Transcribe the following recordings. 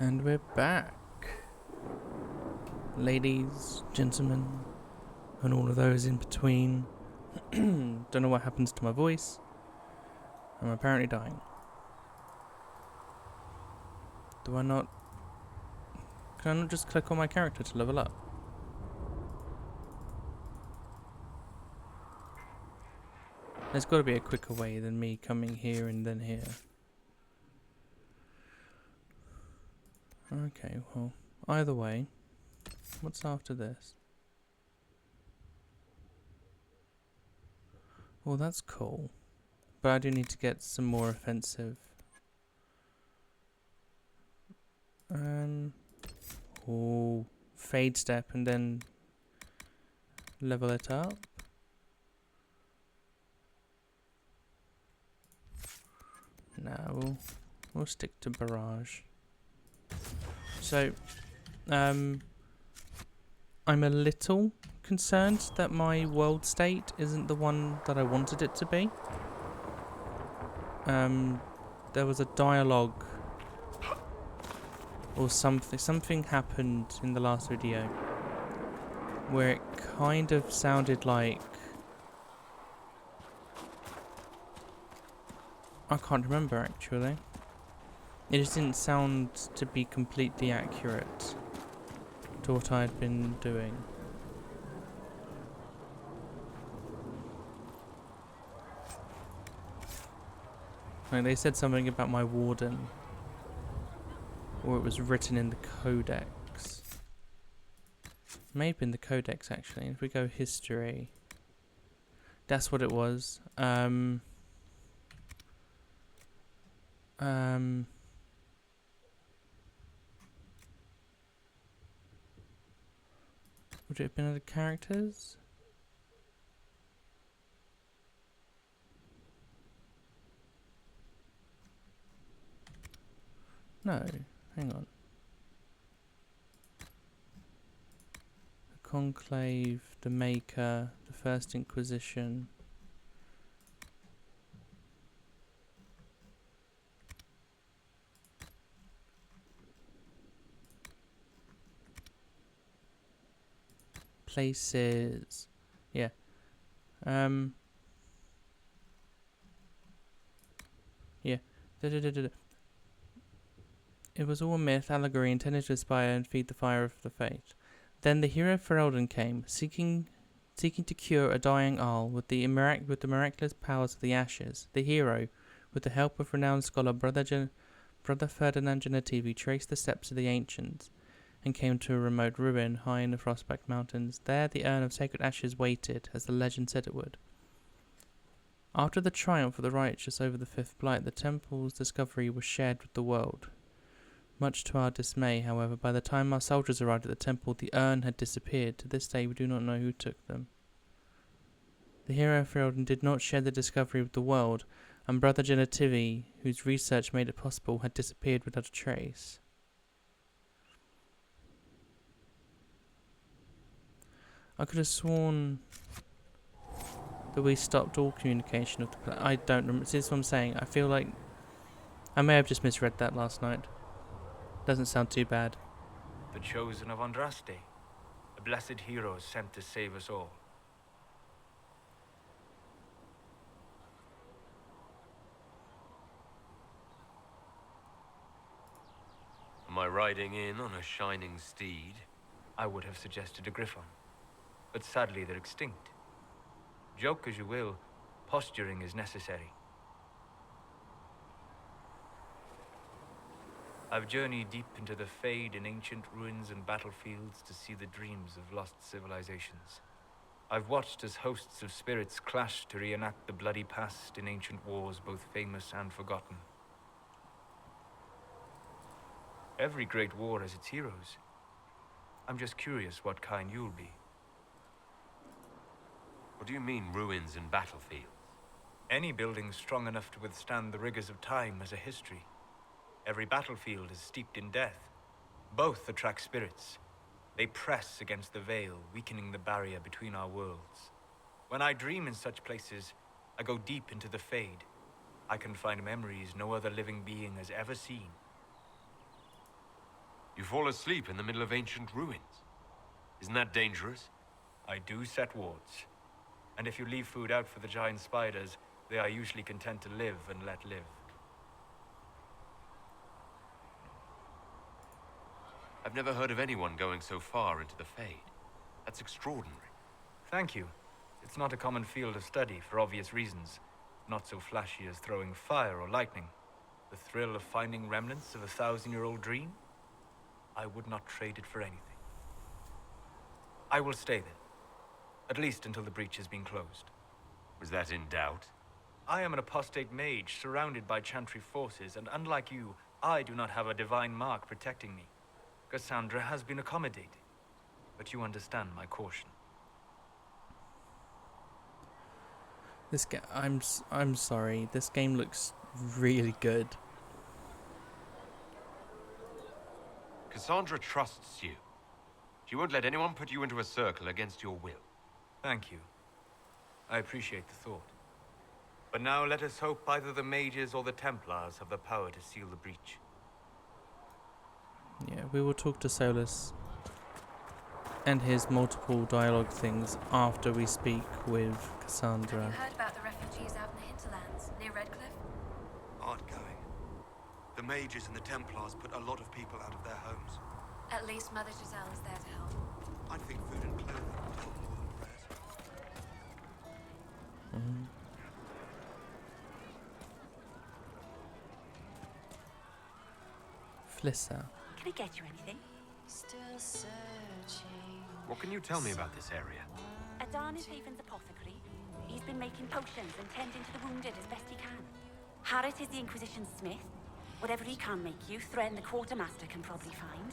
And we're back. Ladies, gentlemen, and all of those in between. Don't know what happens to my voice. I'm apparently dying. Do I not... Can I not just click on my character to level up? There's got to be a quicker way than me coming here and then here. Okay, well, either way, what's after this? Well, that's cool. But I do need to get some more offensive. Oh, fade step and then level it up. No, we'll stick to barrage. So, I'm a little concerned that my world state isn't the one that I wanted it to be. There was a dialogue or something happened in the last video where it kind of sounded like, I can't remember actually. It just didn't sound to be completely accurate to what I'd been doing. Like they said something about my warden, or it was written in the codex. Maybe in the codex actually. If we go history, that's what it was. Would it have been other characters? No, hang on. The Conclave, the Maker, the First Inquisition. Places. Yeah. Yeah. It was all a myth, allegory, intended to inspire and feed the fire of the faith. Then the hero Ferelden came, seeking to cure a dying Arl with the miraculous powers of the ashes. The hero, with the help of renowned scholar Brother Ferdinand Genetivi, traced the steps of the ancients and came to a remote ruin high in the Frostback Mountains. There the urn of sacred ashes waited, as the legend said it would. After the triumph of the righteous over the Fifth Blight, the temple's discovery was shared with the world. Much to our dismay, however, by the time our soldiers arrived at the temple, the urn had disappeared. To this day, we do not know who took them. The hero Ferelden did not share the discovery with the world, and Brother Genetivi, whose research made it possible, had disappeared without a trace. I could have sworn that we stopped all communication of the I don't remember. See, that's what I'm saying. I feel like I may have just misread that last night. Doesn't sound too bad. The chosen of Andraste, a blessed hero sent to save us all. Am I riding in on a shining steed? I would have suggested a griffon, but sadly they're extinct. Joke as you will, posturing is necessary. I've journeyed deep into the Fade in ancient ruins and battlefields to see the dreams of lost civilizations. I've watched as hosts of spirits clash to reenact the bloody past in ancient wars both famous and forgotten. Every great war has its heroes. I'm just curious what kind you'll be. What do you mean, ruins and battlefields? Any building strong enough to withstand the rigors of time has a history. Every battlefield is steeped in death. Both attract spirits. They press against the veil, weakening the barrier between our worlds. When I dream in such places, I go deep into the Fade. I can find memories no other living being has ever seen. You fall asleep in the middle of ancient ruins. Isn't that dangerous? I do set wards. And if you leave food out for the giant spiders, they are usually content to live and let live. I've never heard of anyone going so far into the Fade. That's extraordinary. Thank you. It's not a common field of study for obvious reasons. Not so flashy as throwing fire or lightning. The thrill of finding remnants of a 1,000-year-old dream? I would not trade it for anything. I will stay there. At least until the breach has been closed. Was that in doubt? I am an apostate mage surrounded by chantry forces, and unlike you, I do not have a divine mark protecting me. Cassandra has been accommodating, but you understand my caution. This game, I'm sorry. This game looks really good. Cassandra trusts you. She won't let anyone put you into a circle against your will. Thank you. I appreciate the thought. But now let us hope either the mages or the Templars have the power to seal the breach. Yeah, we will talk to Solus and his multiple dialogue things after we speak with Cassandra. Have you heard about the refugees out in the hinterlands, near Redcliffe? Aren't going. The mages and the Templars put a lot of people out of their homes. At least Mother Giselle is there to help. I think food and clothing would help more than prayers. Flissa. Can I get you anything? What can you tell me about this area? Adan is Haven's apothecary. He's been making potions and tending to the wounded as best he can. Harrit is the Inquisition smith. Whatever he can make you, Thren the quartermaster can probably find.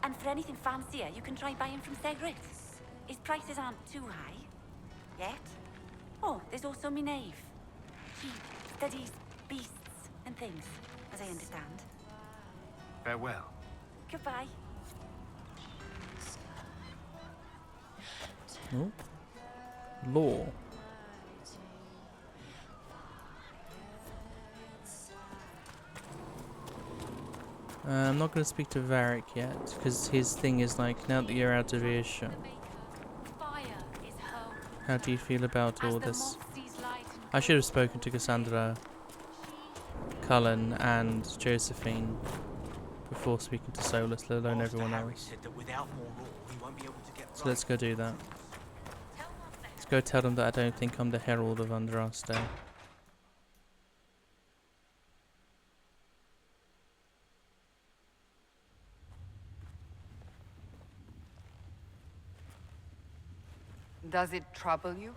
And for anything fancier, you can try buying from Thradry. His prices aren't too high. Yet. Oh, there's also Minave. She studies beasts and things, as I understand. Farewell. Goodbye. Oh. Law. I'm not going to speak to Varric yet, because his thing is like, now that you're out of earshot, how do you feel about all this? I should have spoken to Cassandra, Cullen, and Josephine before speaking to Solus, let alone everyone else. So let's go do that. Let's go tell them that I don't think I'm the Herald of Andraste. Does it trouble you?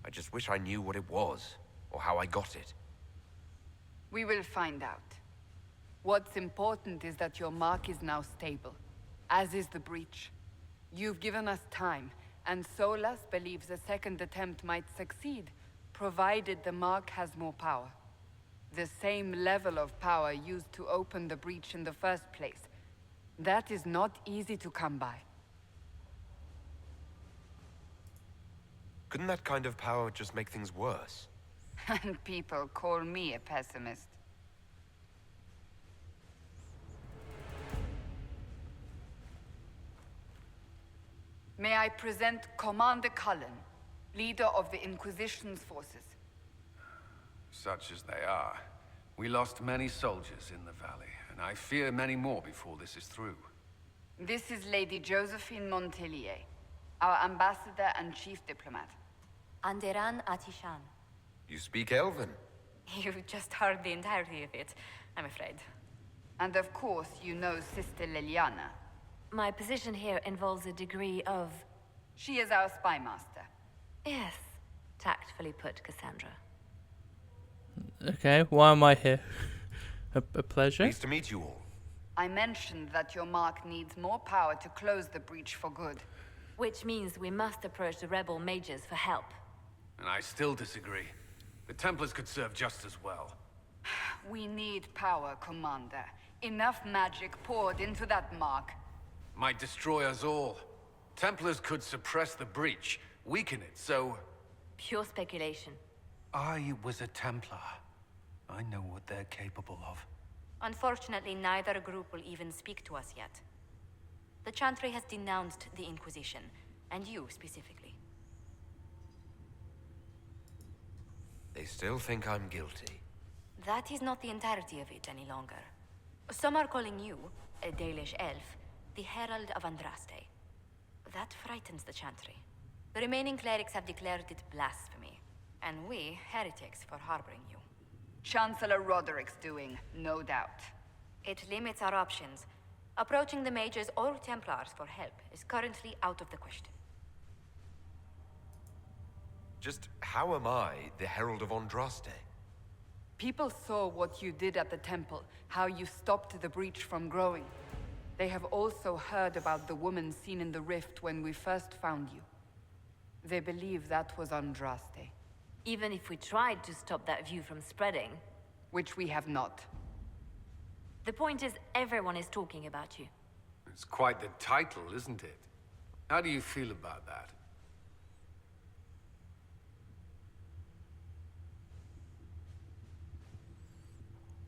I just wish I knew what it was, or how I got it. We will find out. What's important is that your mark is now stable, as is the breach. You've given us time, and Solus believes a second attempt might succeed, provided the mark has more power. The same level of power used to open the breach in the first place. That is not easy to come by. Couldn't that kind of power just make things worse? And people call me a pessimist. May I present Commander Cullen, leader of the Inquisition's forces. Such as they are. We lost many soldiers in the valley, and I fear many more before this is through. This is Lady Josephine Montelier, our ambassador and chief diplomat. Anderan Atishan. You speak Elven? You just heard the entirety of it, I'm afraid. And of course, you know Sister Liliana. My position here involves a degree of... She is our spy master. Yes, tactfully put, Cassandra. Okay, why am I here? a pleasure? Pleased to meet you all. I mentioned that your mark needs more power to close the breach for good. Which means we must approach the rebel mages for help. And I still disagree. The Templars could serve just as well. We need power, Commander. Enough magic poured into that mark. Might destroy us all. Templars could suppress the breach, weaken it, so... Pure speculation. I was a Templar. I know what they're capable of. Unfortunately, neither group will even speak to us yet. The chantry has denounced the Inquisition, and you specifically. They still think I'm guilty. That is not the entirety of it any longer. Some are calling you, a Dalish elf, the Herald of Andraste. That frightens the chantry. The remaining clerics have declared it blasphemy, and we, heretics, for harboring you. Chancellor Roderick's doing, no doubt. It limits our options. Approaching the mages or Templars for help is currently out of the question. Just how am I the Herald of Andraste? People saw what you did at the temple, how you stopped the breach from growing. They have also heard about the woman seen in the rift when we first found you. They believe that was Andraste. Even if we tried to stop that view from spreading. Which we have not. The point is, everyone is talking about you. It's quite the title, isn't it? How do you feel about that?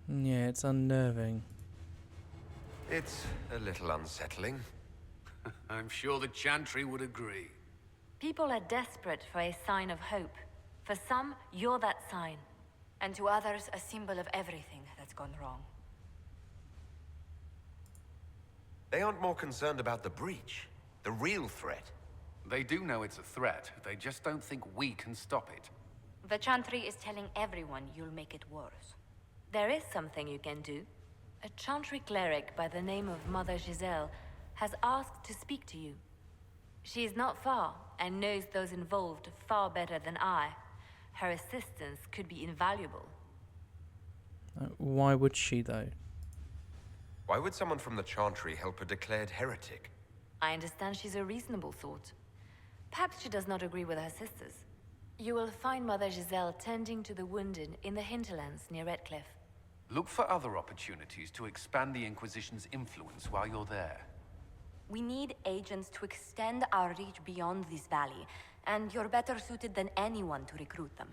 Yeah, it's unnerving. It's a little unsettling. I'm sure the chantry would agree. People are desperate for a sign of hope. For some, you're that sign. And to others, a symbol of everything that's gone wrong. They aren't more concerned about the breach, the real threat. They do know it's a threat. They just don't think we can stop it. The chantry is telling everyone you'll make it worse. There is something you can do. A chantry cleric by the name of Mother Giselle has asked to speak to you. She is not far and knows those involved far better than I. Her assistance could be invaluable. Why would she, though? Why would someone from the chantry help a declared heretic? I understand she's a reasonable sort. Perhaps she does not agree with her sisters. You will find Mother Giselle tending to the wounded in the hinterlands near Redcliffe. Look for other opportunities to expand the Inquisition's influence while you're there. We need agents to extend our reach beyond this valley, and you're better suited than anyone to recruit them.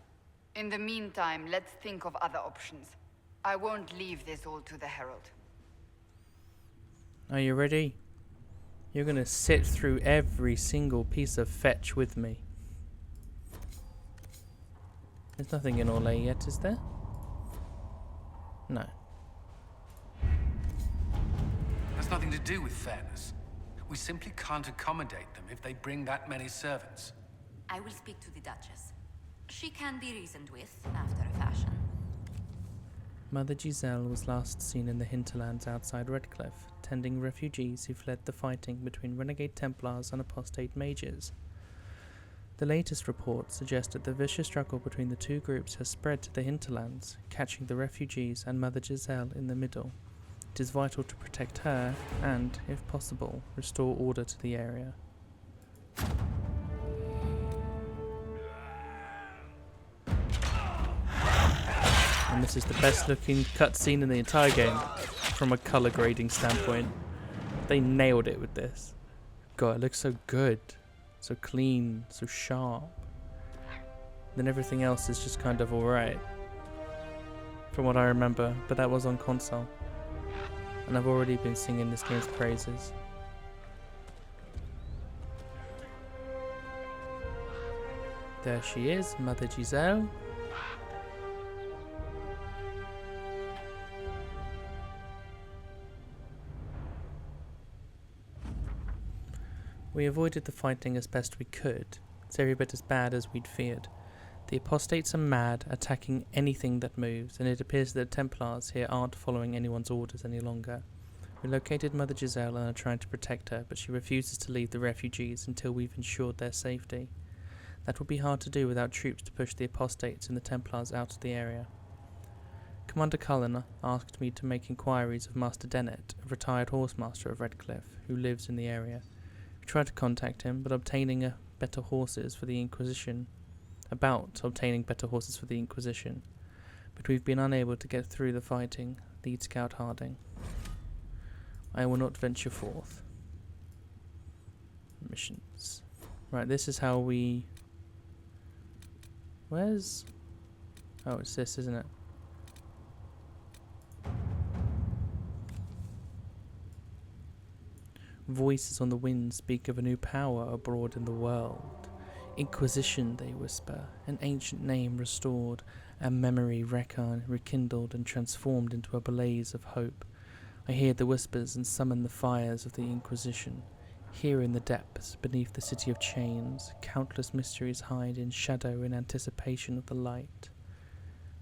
In the meantime, let's think of other options. I won't leave this all to the Herald. Are you ready? You're gonna sit through every single piece of fetch with me. There's nothing in Orlais yet, is there? No. Has nothing to do with fairness. We simply can't accommodate them if they bring that many servants. I will speak to the Duchess. She can be reasoned with, after a fashion. Mother Giselle was last seen in the hinterlands outside Redcliffe, tending refugees who fled the fighting between renegade Templars and apostate mages. The latest reports suggest that the vicious struggle between the two groups has spread to the hinterlands, catching the refugees and Mother Giselle in the middle. It is vital to protect her and, if possible, restore order to the area. And this is the best looking cutscene in the entire game, from a colour grading standpoint. They nailed it with this. God, it looks so good. So clean, so sharp. Then everything else is just kind of alright, from what I remember, but that was on console. And I've already been singing this game's praises. There she is, Mother Giselle. We avoided the fighting as best we could. It's every bit as bad as we'd feared. The apostates are mad, attacking anything that moves, and it appears that the Templars here aren't following anyone's orders any longer. We located Mother Giselle and are trying to protect her, but she refuses to leave the refugees until we've ensured their safety. That will be hard to do without troops to push the apostates and the Templars out of the area. Commander Cullen asked me to make inquiries of Master Dennett, a retired horsemaster of Redcliffe, who lives in the area. We tried to contact him, but obtaining better horses for the Inquisition, but we've been unable to get through the fighting. Lead Scout Harding. I will not venture forth. Missions. Right, this is how we... Where's... Oh, it's this, isn't it? Voices on the wind speak of a new power abroad in the world. Inquisition, they whisper, an ancient name restored, a memory rekindled and transformed into a blaze of hope. I hear the whispers and summon the fires of the Inquisition. Here in the depths, beneath the city of chains, countless mysteries hide in shadow in anticipation of the light.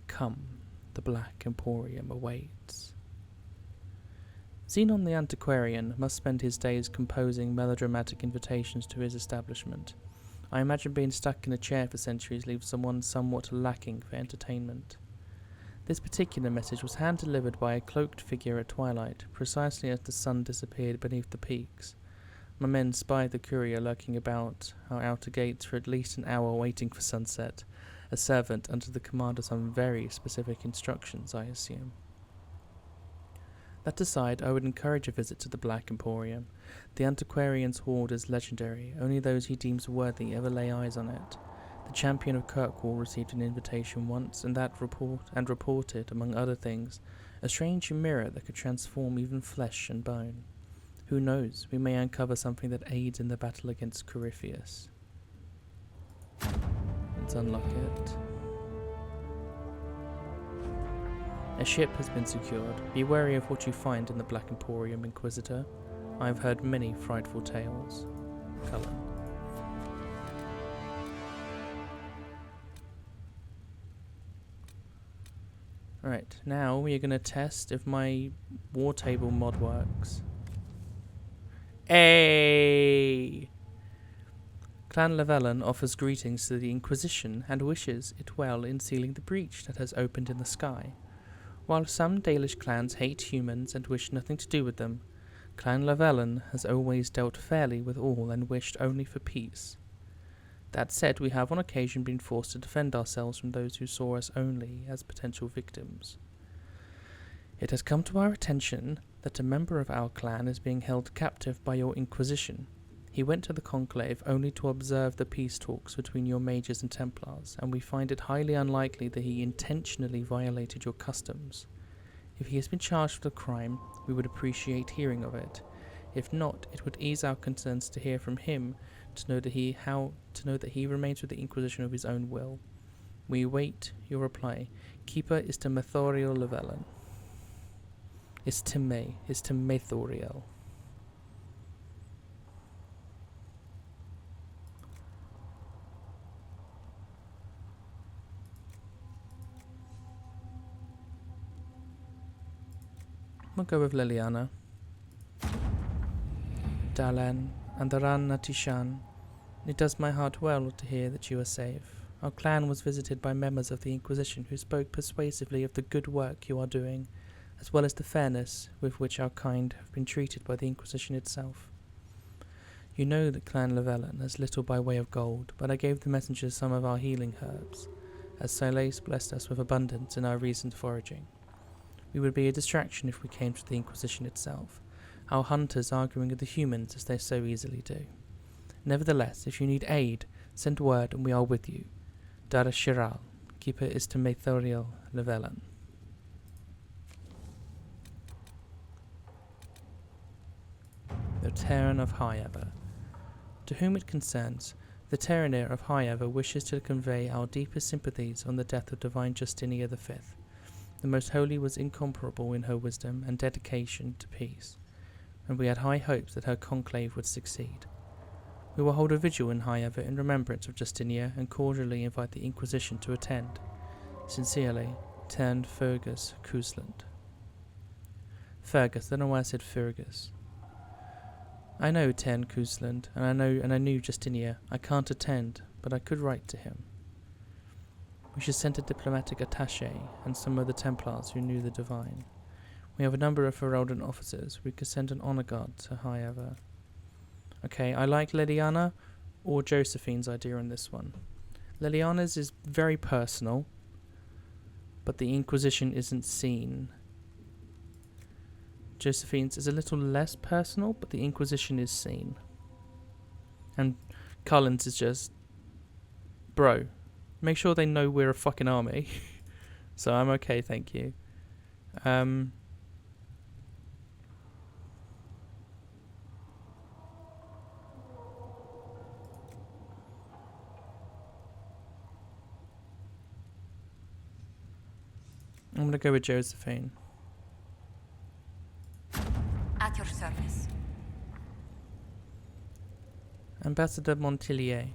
Come, the Black Emporium awaits. Xenon the Antiquarian must spend his days composing melodramatic invitations to his establishment. I imagine being stuck in a chair for centuries leaves someone somewhat lacking for entertainment. This particular message was hand-delivered by a cloaked figure at twilight, precisely as the sun disappeared beneath the peaks. My men spied the courier lurking about our outer gates for at least an hour waiting for sunset, a servant under the command of some very specific instructions, I assume. That aside, I would encourage a visit to the Black Emporium. The Antiquarian's hoard is legendary. Only those he deems worthy ever lay eyes on it. The champion of Kirkwall received an invitation once, and reported, among other things, a strange mirror that could transform even flesh and bone. Who knows, we may uncover something that aids in the battle against Corypheus. Let's unlock it. A ship has been secured. Be wary of what you find in the Black Emporium, Inquisitor. I have heard many frightful tales. Cullen. Alright, now we are going to test if my war table mod works. Hey! Clan Llewellyn offers greetings to the Inquisition and wishes it well in sealing the breach that has opened in the sky. While some Dalish clans hate humans and wish nothing to do with them, Clan Llewellyn has always dealt fairly with all and wished only for peace. That said, we have on occasion been forced to defend ourselves from those who saw us only as potential victims. It has come to our attention that a member of our clan is being held captive by your Inquisition. He went to the Conclave only to observe the peace talks between your mages and Templars, and we find it highly unlikely that he intentionally violated your customs. If he has been charged with a crime, we would appreciate hearing of it. If not, it would ease our concerns to hear from him, to know that he remains with the Inquisition of his own will. We await your reply. Keeper is to Methoriel Llewellyn. Is to Methoriel. We'll go with Liliana. Dalan, Andaran Natishan. It does my heart well to hear that you are safe. Our clan was visited by members of the Inquisition who spoke persuasively of the good work you are doing, as well as the fairness with which our kind have been treated by the Inquisition itself. You know that Clan Llewellyn has little by way of gold, but I gave the messengers some of our healing herbs, as Silas blessed us with abundance in our recent foraging. We would be a distraction if we came to the Inquisition itself, our hunters arguing with the humans as they so easily do. Nevertheless, if you need aid, send word and we are with you. Dara Shiral, Keeper is to Methoriel Llewellyn. The Terran of Highever. To whom it concerns, the Terraneer of Highever wishes to convey our deepest sympathies on the death of Divine Justinia V. The Most Holy was incomparable in her wisdom and dedication to peace, and we had high hopes that her conclave would succeed. We will hold a vigil in Highever in remembrance of Justinia and cordially invite the Inquisition to attend. Sincerely, Tern Fergus Cousland. Fergus, I don't know why I said Fergus. I know Tern Cousland, and I knew Justinia. I can't attend, but I could write to him. We should send a diplomatic attaché and some of the Templars who knew the Divine. We have a number of Heraldic officers. We could send an honor guard to Highever. Okay, I like Liliana or Josephine's idea on this one. Liliana's is very personal. but the Inquisition isn't seen. Josephine's is a little less personal, but the Inquisition is seen. And Cullen's is just, bro, make sure they know we're a fucking army. So I'm okay, thank you. I'm gonna go with Josephine. At your service. Ambassador Montillier,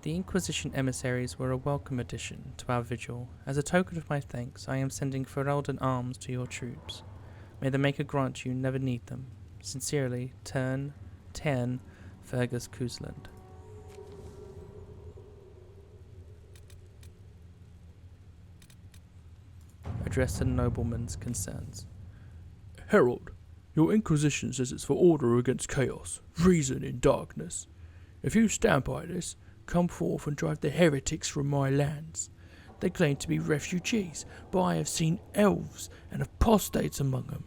the Inquisition emissaries were a welcome addition to our vigil. As a token of my thanks, I am sending Herald and arms to your troops. May the Maker grant you never need them. Sincerely, Tern Fergus Cousland. Addressed to the nobleman's concerns. Herald, your Inquisition says it's for order against chaos, reason in darkness. If you stand by this, come forth and drive the heretics from my lands. They claim to be refugees, but I have seen elves and apostates among them.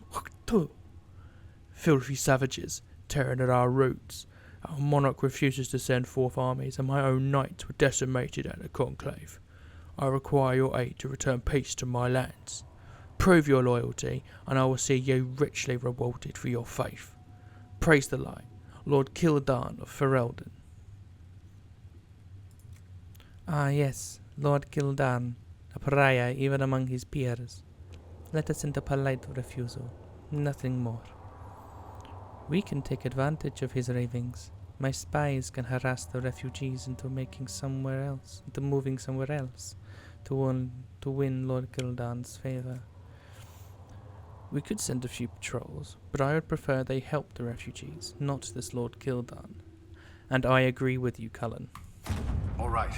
Filthy savages, tearing at our roots. Our monarch refuses to send forth armies, and my own knights were decimated at the conclave. I require your aid to return peace to my lands. Prove your loyalty, and I will see you richly rewarded for your faith. Praise the light, Lord Kildan of Ferelden. Ah yes, Lord Kildan, a pariah even among his peers. Let us send a polite refusal, nothing more. We can take advantage of his ravings. My spies can harass the refugees into moving somewhere else, to win Lord Kildan's favour. We could send a few patrols, but I would prefer they help the refugees, not this Lord Kildan. And I agree with you, Cullen. All right.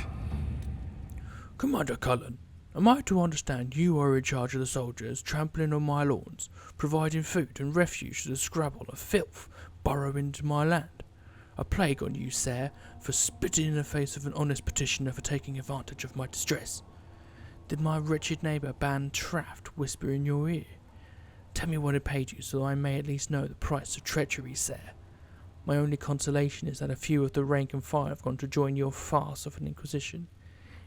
Commander Cullen, am I to understand you are in charge of the soldiers trampling on my lawns, providing food and refuge to the scrabble of filth burrowing into my land? A plague on you, sir, for spitting in the face of an honest petitioner for taking advantage of my distress. Did my wretched neighbour Ban Traft whisper in your ear? Tell me what it paid you, so I may at least know the price of treachery, sir. My only consolation is that a few of the rank and file have gone to join your farce of an Inquisition.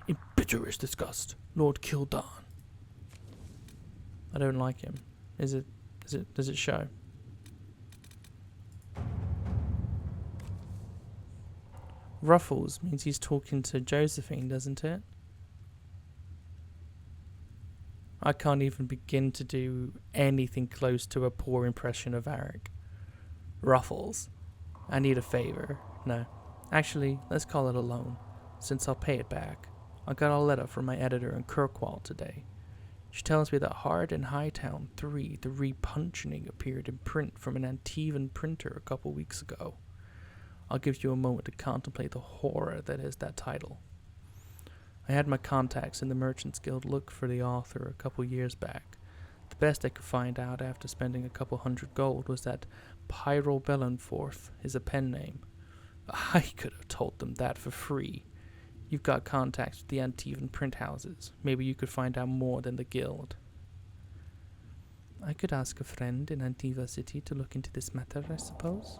In bitterest disgust, Lord Kildan. I don't like him. Does it show? Ruffles means he's talking to Josephine, doesn't it? I can't even begin to do anything close to a poor impression of Varric. Ruffles. I need a favor. No. Actually, let's call it a loan, since I'll pay it back. I got a letter from my editor in Kirkwall today. She tells me that Hard and Hightown 3, the repunching, appeared in print from an Antivan printer a couple weeks ago. I'll give you a moment to contemplate the horror that is that title. I had my contacts in the Merchants Guild look for the author a couple years back. The best I could find out after spending a couple hundred gold was that Pyro Bellenforth is a pen name. I could have told them that for free. You've got contacts with the Antivan print houses. Maybe you could find out more than the guild. I could ask a friend in Antiva City to look into this matter, I suppose.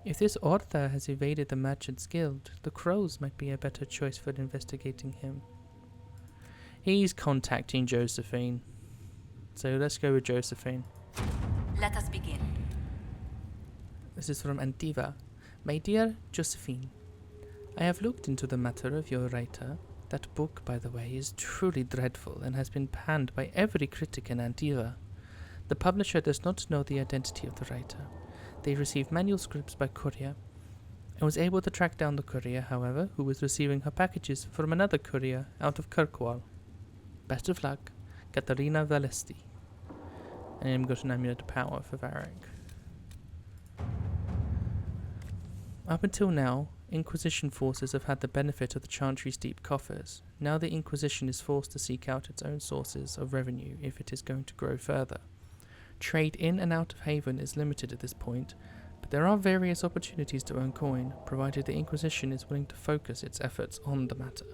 If this author has evaded the Merchants Guild, the Crows might be a better choice for investigating him. He's contacting Josephine. So let's go with Josephine. Let us begin. This is from Antiva. My dear Josephine, I have looked into the matter of your writer. That book, by the way, is truly dreadful and has been panned by every critic in Antiva. The publisher does not know the identity of the writer. They received manuscripts by courier. I was able to track down the courier, however, who was receiving her packages from another courier out of Kirkwall. Best of luck, Katarina Valesti. And I'm going to nominate the power for Varric. Up until now, Inquisition forces have had the benefit of the Chantry's deep coffers. Now the Inquisition is forced to seek out its own sources of revenue if it is going to grow further. Trade in and out of Haven is limited at this point, but there are various opportunities to earn coin, provided the Inquisition is willing to focus its efforts on the matter.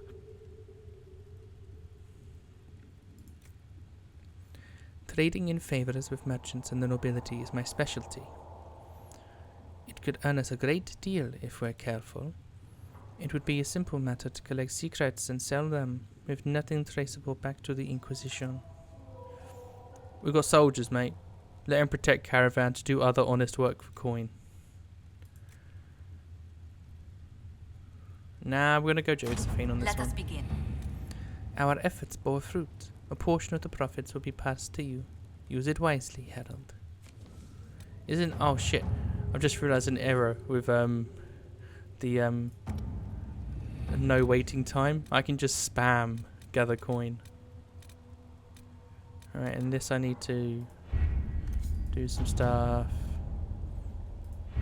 Trading in favors with merchants and the nobility is my specialty. It could earn us a great deal if we're careful. It would be a simple matter to collect secrets and sell them, with nothing traceable back to the Inquisition. We've got soldiers, mate. Let them protect caravan to do other honest work for coin. Nah, we're gonna go Josephine on this Let one. us begin. Our efforts bore fruit. A portion of the profits will be passed to you. Use it wisely, Herald. Oh shit. I've just realised an error with the no waiting time. I can just spam gather coin. Alright, and this I need to do some stuff.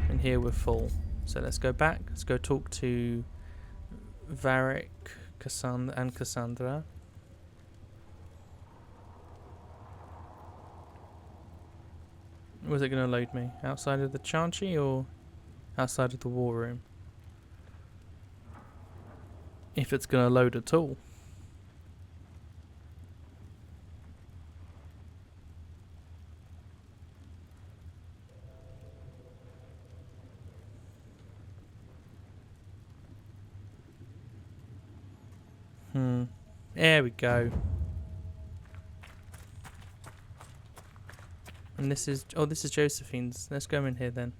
And here we're full. So let's go back. Let's go talk to Varric, and Cassandra. Was it going to load me? Outside of the chantry or outside of the war room? If it's going to load at all. There we go. And this is Josephine's. Let's go in here then.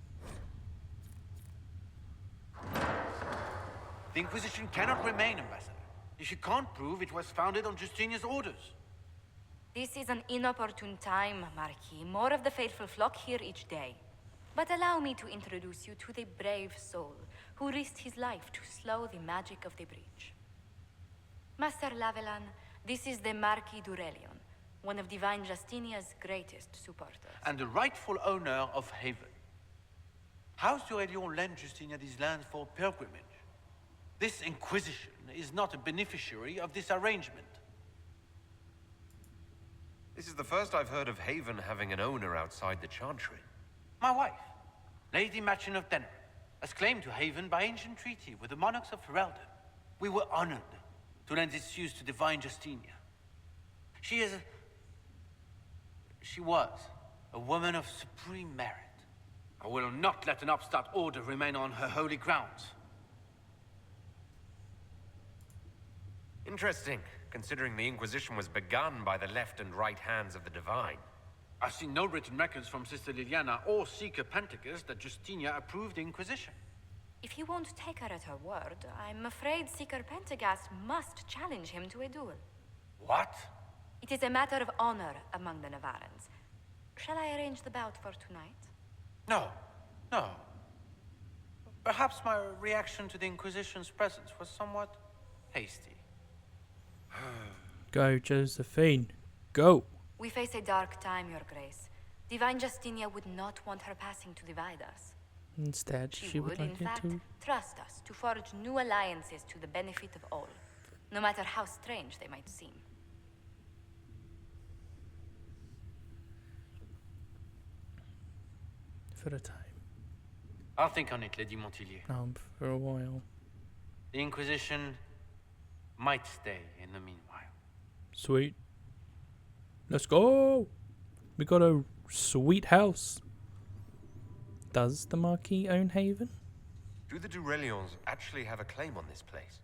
The Inquisition cannot remain, Ambassador, if you can't prove it was founded on Justinia's orders. This is an inopportune time, Marquis. More of the faithful flock here each day. But allow me to introduce you to the brave soul who risked his life to slow the magic of the breach. Master Lavelan, this is the Marquis d'Aurelion, one of Divine Justinia's greatest supporters. And the rightful owner of Haven. House d'Aurelion lent Justinia these lands for pilgrimage. This Inquisition is not a beneficiary of this arrangement. This is the first I've heard of Haven having an owner outside the chantry. My wife, Lady Machin of Denner, has claimed to Haven by ancient treaty with the monarchs of Ferelden. We were honored to lend its use to Divine Justinia. She was a woman of supreme merit. I will not let an upstart order remain on her holy grounds. Interesting, considering the Inquisition was begun by the left and right hands of the Divine. I've seen no written records from Sister Liliana or Seeker Penticus that Justinia approved the Inquisition. If you won't take her at her word, I'm afraid Seeker Pentagast must challenge him to a duel. What? It is a matter of honor among the Navarrans. Shall I arrange the bout for tonight? No. Perhaps my reaction to the Inquisition's presence was somewhat hasty. Go, Josephine. Go. We face a dark time, Your Grace. Divine Justinia would not want her passing to divide us. Instead, she would in like fact, it to... trust us to forge new alliances to the benefit of all, no matter how strange they might seem. For a time. I'll think on it, Lady Montillier. For a while. The Inquisition might stay in the meanwhile. Sweet. Let's go! We got a sweet house. Does the Marquis own Haven? Do the d'Aurelions actually have a claim on this place?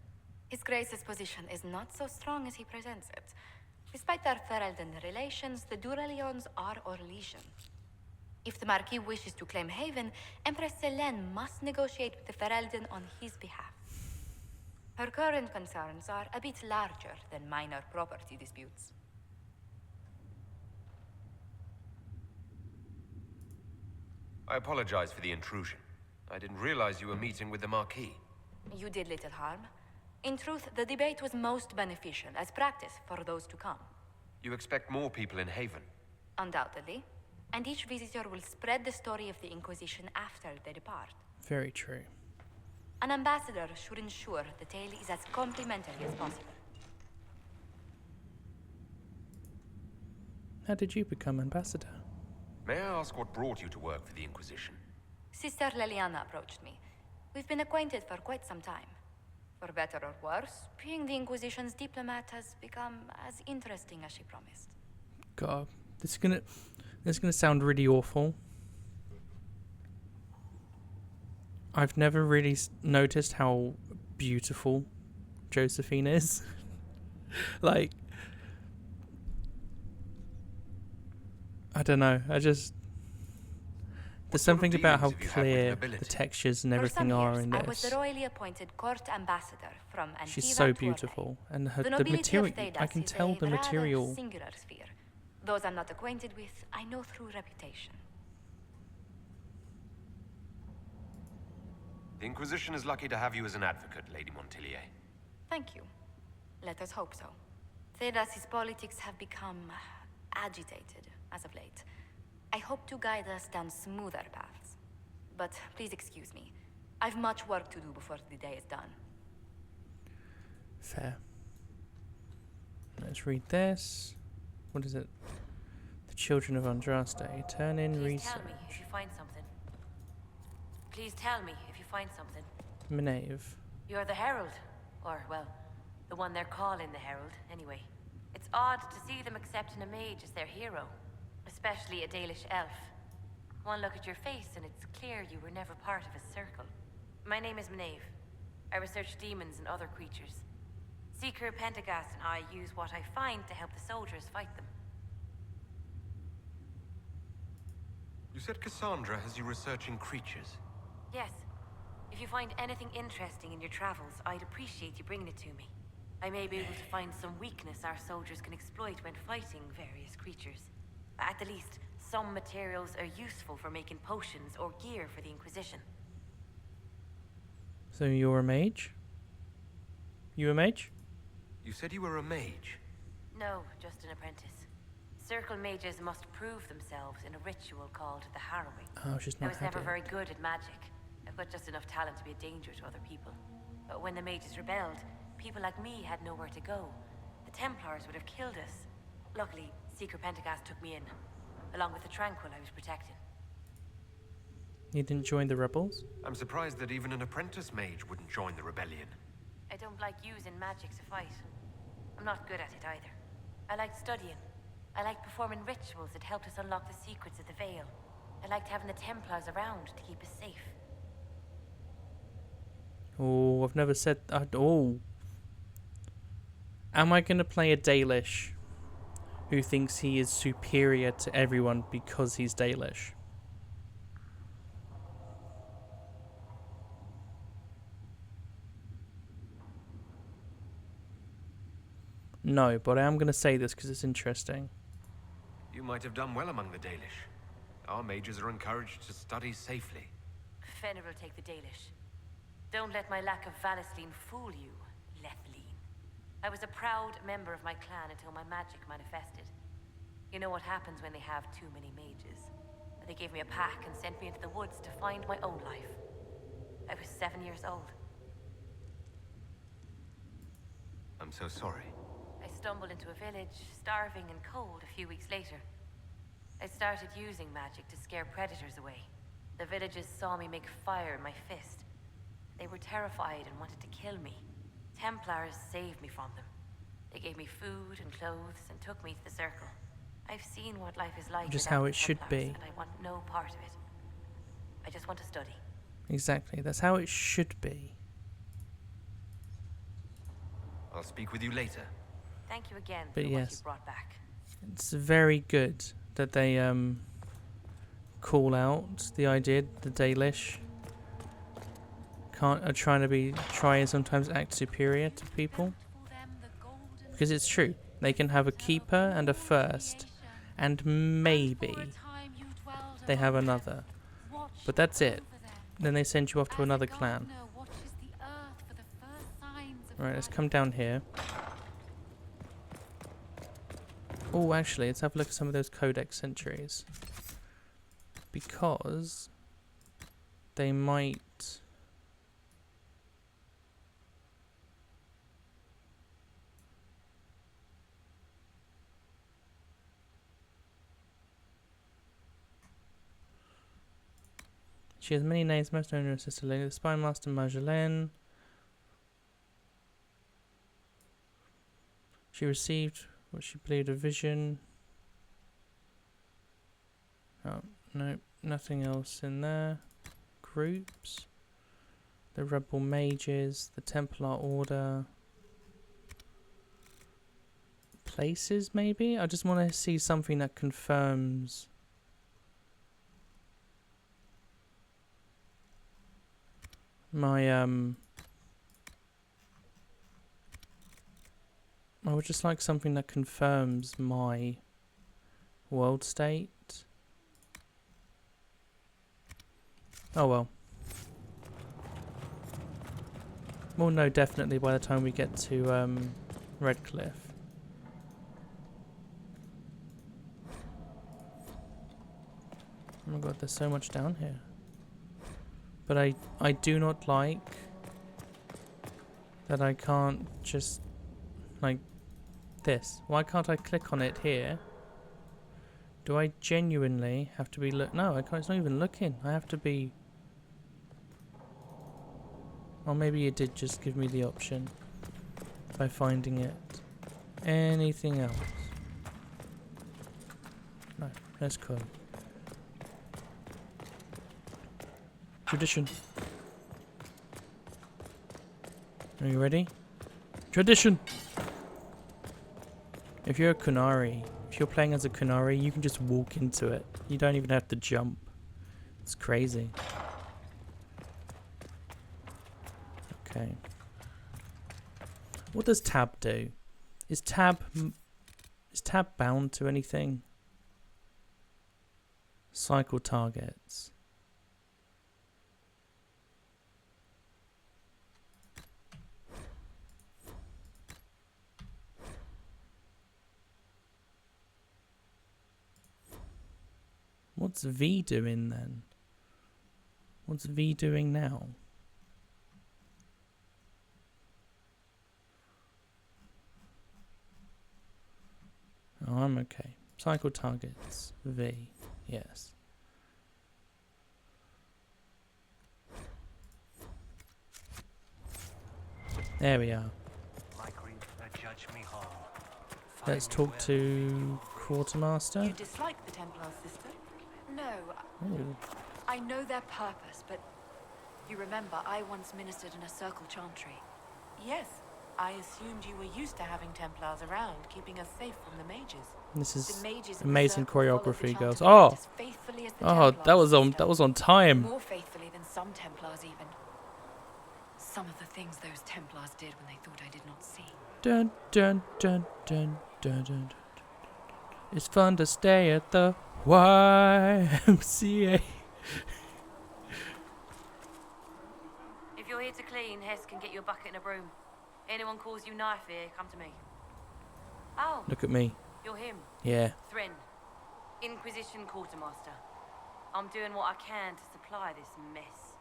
His Grace's position is not so strong as he presents it. Despite their Ferelden relations, the d'Aurelions are Orlesian. If the Marquis wishes to claim Haven, Empress Selene must negotiate with the Ferelden on his behalf. Her current concerns are a bit larger than minor property disputes. I apologize for the intrusion. I didn't realize you were meeting with the Marquis. You did little harm. In truth, the debate was most beneficial as practice for those to come. You expect more people in Haven? Undoubtedly. And each visitor will spread the story of the Inquisition after they depart. Very true. An ambassador should ensure the tale is as complimentary as possible. How did you become ambassador? May I ask what brought you to work for the Inquisition? Sister Liliana approached me. We've been acquainted for quite some time. For better or worse, being the Inquisition's diplomat has become as interesting as she promised. Gotta This is gonna sound really awful. I've never really noticed how beautiful Josephine is. Like, I don't know. There's something about how clear the textures and everything are in I was the this. royally appointed court ambassador from Antiva. She's so beautiful, and the material. I can tell the material. Singular sphere. Those I'm not acquainted with, I know through reputation. The Inquisition is lucky to have you as an advocate, Lady Montillier. Thank you. Let us hope so. Thrady's politics have become agitated as of late. I hope to guide us down smoother paths. But please excuse me. I've much work to do before the day is done. Fair. Let's read this. What is it? The Children of Andraste. Turn in Please research. tell me if you find something. Please tell me if you find something. Minave. You're the Herald. Or, well, the one they're calling the Herald, anyway. It's odd to see them accepting a mage as their hero. Especially a Dalish elf. One look at your face and it's clear you were never part of a circle. My name is Minave. I research demons and other creatures. Seeker Pentagast and I use what I find to help the soldiers fight them. You said Cassandra has you researching creatures. Yes. If you find anything interesting in your travels, I'd appreciate you bringing it to me. I may be able to find some weakness our soldiers can exploit when fighting various creatures. At the least, some materials are useful for making potions or gear for the Inquisition. So you're a mage? You a mage? You said you were a mage. No, just an apprentice. Circle mages must prove themselves in a ritual called the Harrowing. Oh, she's I not was had never it. very good at magic. I've got just enough talent to be a danger to other people. But when the mages rebelled, people like me had nowhere to go. The Templars would have killed us. Luckily, Seeker Pentagast took me in, along with the Tranquil I was protecting. You didn't join the rebels? I'm surprised that even an apprentice mage wouldn't join the rebellion. I don't like using magic to fight. I'm not good at it either. I liked studying. I liked performing rituals that helped us unlock the secrets of the Veil. I liked having the Templars around to keep us safe. Oh, I've never said that. Oh. Am I going to play a Dalish who thinks he is superior to everyone because he's Dalish? No, but I am going to say this because it's interesting. You might have done well among the Dalish. Our mages are encouraged to study safely. Fen'Harel will take the Dalish. Don't let my lack of Valisline fool you, Lethline. I was a proud member of my clan until my magic manifested. You know what happens when they have too many mages. They gave me a pack and sent me into the woods to find my own life. I was 7 years old. I'm so sorry. I stumbled into a village, starving and cold, a few weeks later. I started using magic to scare predators away. The villagers saw me make fire in my fist. They were terrified and wanted to kill me. Templars saved me from them. They gave me food and clothes and took me to the Circle. I've seen what life is like. Just without how the it should Templars, be. And I want no part of it. I just want to study. Exactly, that's how it should be. I'll speak with you later. Thank you again But for yes. what you brought back. It's very good that they call out the idea the Dalish are try and sometimes act superior to people, because it's true. They can have a keeper and a first, and maybe they have another, but that's it. Then they send you off to another clan. Right, let's come down here. Oh, actually, let's have a look at some of those codex entries, because they might. She has many names, most known as Sister Lady, the Spy Master Marjolaine. She received what she believed a vision. Oh, no, nothing else in there. Groups. The Rebel Mages, the Templar Order. Places, maybe? I just want to see something that confirms... my, I would just like something that confirms my world state. Oh well. We'll know definitely by the time we get to Redcliffe. Oh my god, there's so much down here. But I do not like that I can't just, like, this. Why can't I click on it here? Do I genuinely have to be no, I can't, it's not even looking. I have to be... Or maybe it did just give me the option by finding it. Anything else? No, that's cool. Tradition. Are you ready? Tradition! If you're a Kunari, if you're playing as a Kunari, you can just walk into it. You don't even have to jump. It's crazy. Okay. What does tab do? Is tab bound to anything? Cycle targets. What's V doing then? What's V doing now? Oh, I'm okay. Cycle targets. V. Yes. There we are. Let's talk to Quartermaster. You dislike the Templars, sister? No. Ooh. I know their purpose, but you remember I once ministered in a circle chantry. Yes. I assumed you were used to having Templars around, keeping us safe from the mages. This is The mages in the amazing circle followed the choreography, girls. chanted Oh, as faithfully as the oh, Templars, that was on time. More faithfully than some Templars even. Some of the things those Templars did when they thought I did not see. Dun dun dun dun dun dun. Dun. It's fun to stay at the YMCA. If you're here to clean, Hess can get you a bucket and a broom. Anyone calls you knife here, come to me. Oh. Look at me. You're him. Yeah. Thrin. Inquisition Quartermaster. I'm doing what I can to supply this mess.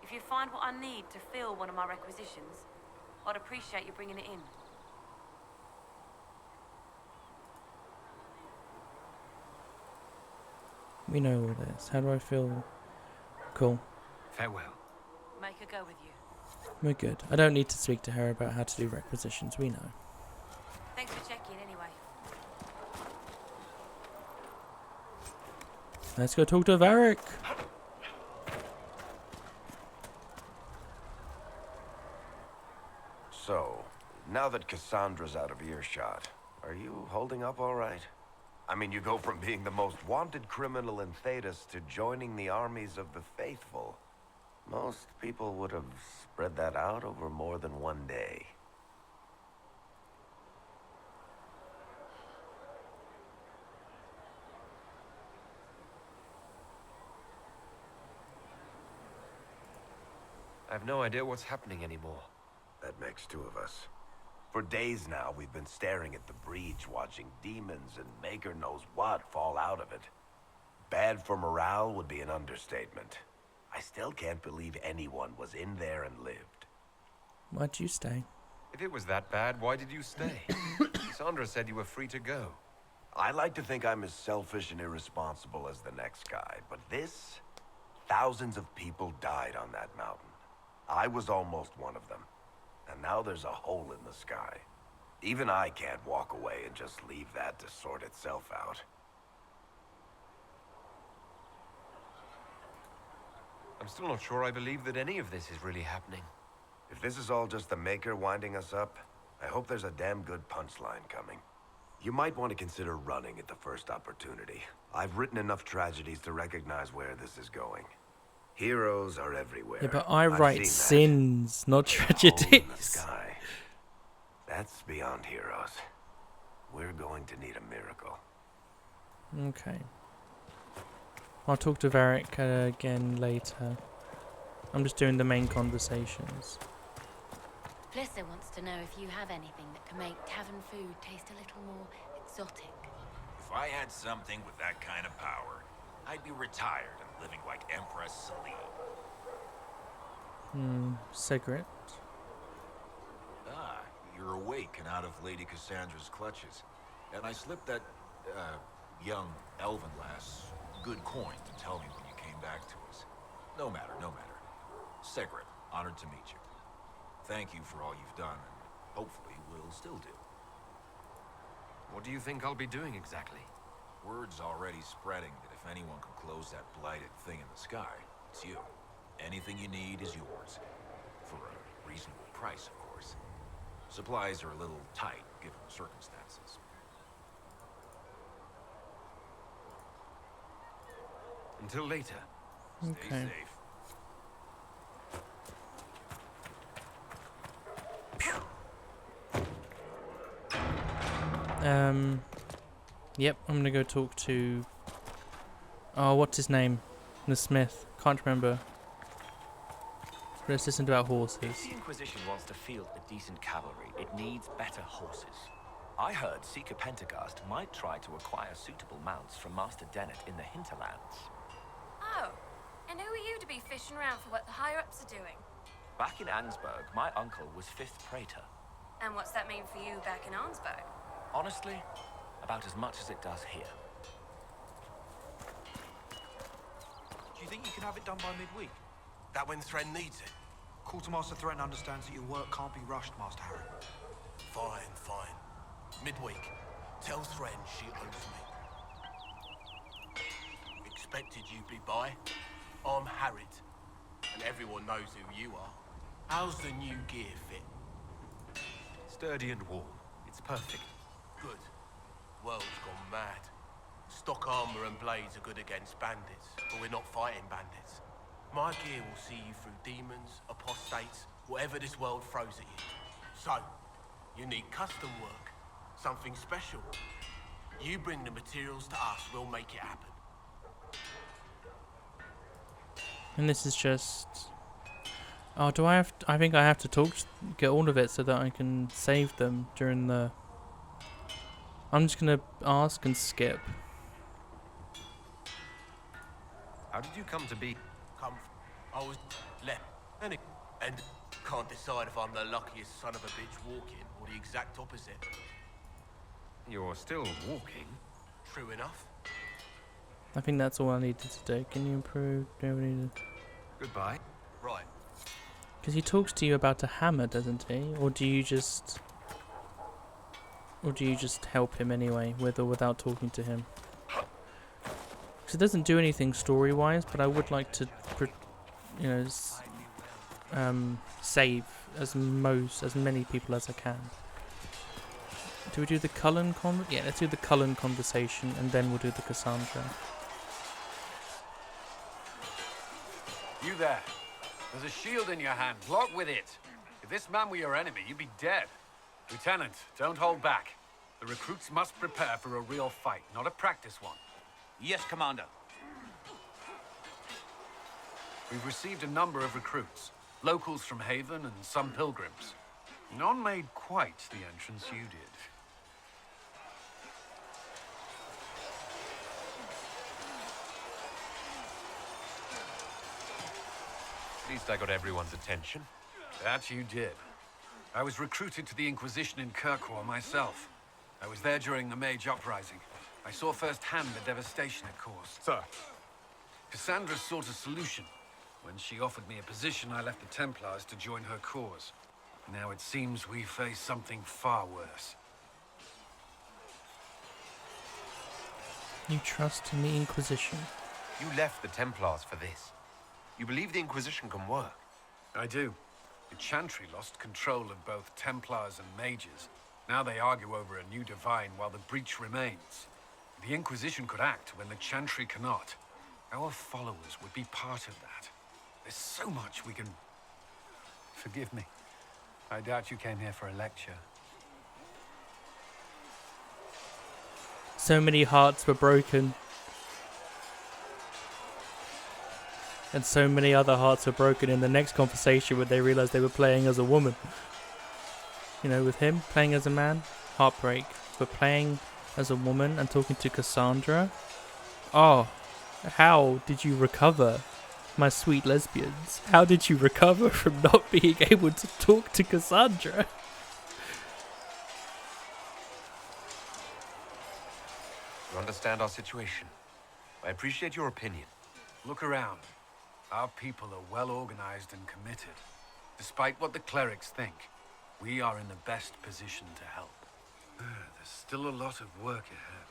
If you find what I need to fill one of my requisitions, I'd appreciate you bringing it in. We know all this. How do I feel? Cool. Farewell. Make her go with you. We're good. I don't need to speak to her about how to do requisitions. We know. Thanks for checking anyway. Let's go talk to Varric. So, now that Cassandra's out of earshot, are you holding up all right? I mean, you go from being the most wanted criminal in Thedas to joining the armies of the faithful. Most people would have spread that out over more than one day. I have no idea what's happening anymore. That makes two of us. For days now, we've been staring at the breach, watching demons and maker knows what fall out of it. Bad for morale would be an understatement. I still can't believe anyone was in there and lived. Why'd you stay? If it was that bad, why did you stay? Cassandra said you were free to go. I like to think I'm as selfish and irresponsible as the next guy, but this... Thousands of people died on that mountain. I was almost one of them. And now there's a hole in the sky. Even I can't walk away and just leave that to sort itself out. I'm still not sure I believe that any of this is really happening. If this is all just the Maker winding us up, I hope there's a damn good punchline coming. You might want to consider running at the first opportunity. I've written enough tragedies to recognize where this is going. Heroes are everywhere. Yeah, but I I've write seen that. sins, not Hole in the tragedies. sky. That's beyond heroes. We're going to need a miracle. Okay. I'll talk to Varric again later. I'm just doing the main conversations. Flissa wants to know if you have anything that can make tavern food taste a little more exotic. If I had something with that kind of power, I'd be retired and living like Empress Celine. Cigarette. Ah, you're awake and out of Lady Cassandra's clutches. And I slipped that, young elven lass good coin to tell me when you came back to us. No matter, no matter. Sigrid, honored to meet you. Thank you for all you've done, and hopefully will still do. What do you think I'll be doing exactly? Word's already spreading that if anyone can close that blighted thing in the sky, it's you. Anything you need is yours. For a reasonable price, of course. Supplies are a little tight, given the circumstances. Until later. Stay Okay. safe. Yep, I'm gonna go talk to... Oh, what's his name? The smith. Can't remember. Let's listen to our horses. If the Inquisition wants to field a decent cavalry, it needs better horses. I heard Seeker Pentecost might try to acquire suitable mounts from Master Dennett in the hinterlands. Oh, and who are you to be fishing around for what the higher-ups are doing? Back in Ansburg, my uncle was 5th Praetor. And what's that mean for you back in Arnsberg? Honestly, about as much as it does here. Do you think you can have it done by midweek? That when Thren needs it? Quartermaster Thren understands that your work can't be rushed, Master Harry. Fine, fine. Midweek. Tell Thren she owes me. Expected you'd be by. I'm Harriet, and everyone knows who you are. How's the new gear fit? Sturdy and warm. It's perfect. Good. World's gone mad. Stock armor and blades are good against bandits, but we're not fighting bandits. My gear will see you through demons, apostates, whatever this world throws at you. So, you need custom work, something special. You bring the materials to us, we'll make it happen. And this is just... Oh, do I have... I think I have to get all of it so that I can save them during the... I'm just gonna ask and skip. How did you come to be? I was left, and can't decide if I'm the luckiest son of a bitch walking or the exact opposite. You're still walking. True enough. I think that's all I needed to do. Can you improve? Do you need to... Goodbye. Right. Because he talks to you about a hammer, doesn't he? Or do you just... Or do you just help him anyway, with or without talking to him? Because it doesn't do anything story-wise, but I would like to, you know, save as many people as I can. Do we do the Cullen Yeah, let's do the Cullen conversation, and then we'll do the Cassandra. You there. There's a shield in your hand. Block with it. If this man were your enemy, you'd be dead. Lieutenant, don't hold back. The recruits must prepare for a real fight, not a practice one. Yes, Commander. We've received a number of recruits. Locals from Haven and some pilgrims. None made quite the entrance you did. At least I got everyone's attention. That you did. I was recruited to the Inquisition in Kirkwall myself. I was there during the Mage Uprising. I saw firsthand the devastation it caused. Sir. Cassandra sought a solution. When she offered me a position, I left the Templars to join her cause. Now it seems we face something far worse. You trust in the Inquisition? You left the Templars for this. You believe the Inquisition can work? I do. The chantry lost control of both Templars and mages. Now they argue over a new divine while the breach remains. The Inquisition could act when the chantry cannot. Our followers would be part of that. There's so much we can... Forgive me. I doubt you came here for a lecture. So many hearts were broken. And so many other hearts were broken in the next conversation when they realized they were playing as a woman. You know, with him playing as a man, heartbreak. But playing as a woman and talking to Cassandra. Oh, how did you recover, my sweet lesbians? How did you recover from not being able to talk to Cassandra? You understand our situation. I appreciate your opinion. Look around. Our people are well organized and committed. Despite what the clerics think, we are in the best position to help. There's still a lot of work ahead.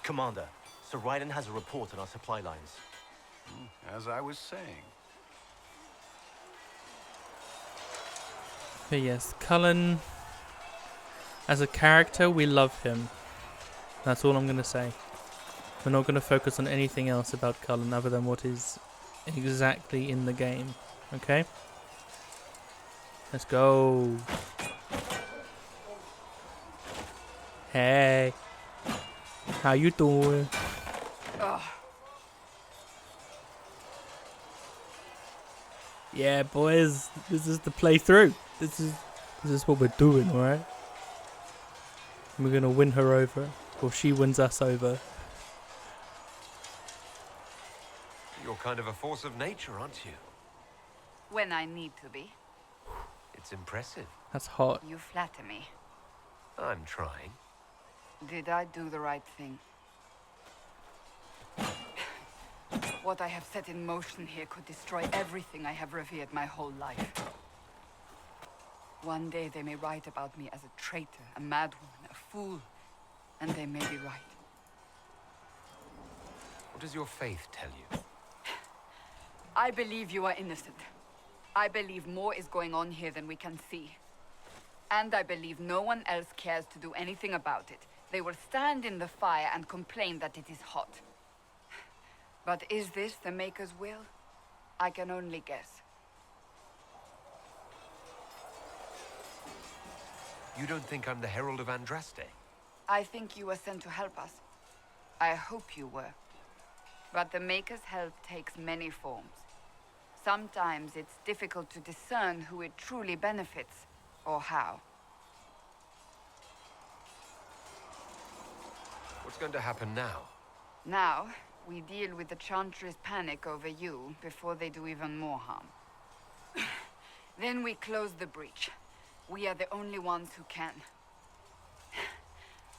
Commander, Sir Ryden has a report on our supply lines. As I was saying. But yes, Cullen, as a character, we love him. That's all I'm going to say. We're not going to focus on anything else about Cullen other than what is exactly in the game. Okay? Let's go. Hey. How you doing? Yeah, boys. This is the playthrough. This is what we're doing, alright? We're going to win her over. Or she wins us over. You're kind of a force of nature, aren't you? When I need to be. It's impressive. That's hot. You flatter me. I'm trying. Did I do the right thing? What I have set in motion here could destroy everything I have revered my whole life. One day they may write about me as a traitor, a madwoman, a fool, and they may be right. What does your faith tell you? I believe you are innocent. I believe more is going on here than we can see. And I believe no one else cares to do anything about it. They will stand in the fire and complain that it is hot. But is this the Maker's will? I can only guess. You don't think I'm the Herald of Andraste? I think you were sent to help us. I hope you were. But the Maker's help takes many forms. Sometimes it's difficult to discern who it truly benefits, or how. What's going to happen now? Now, we deal with the Chantry's panic over you before they do even more harm. Then we close the breach. We are the only ones who can.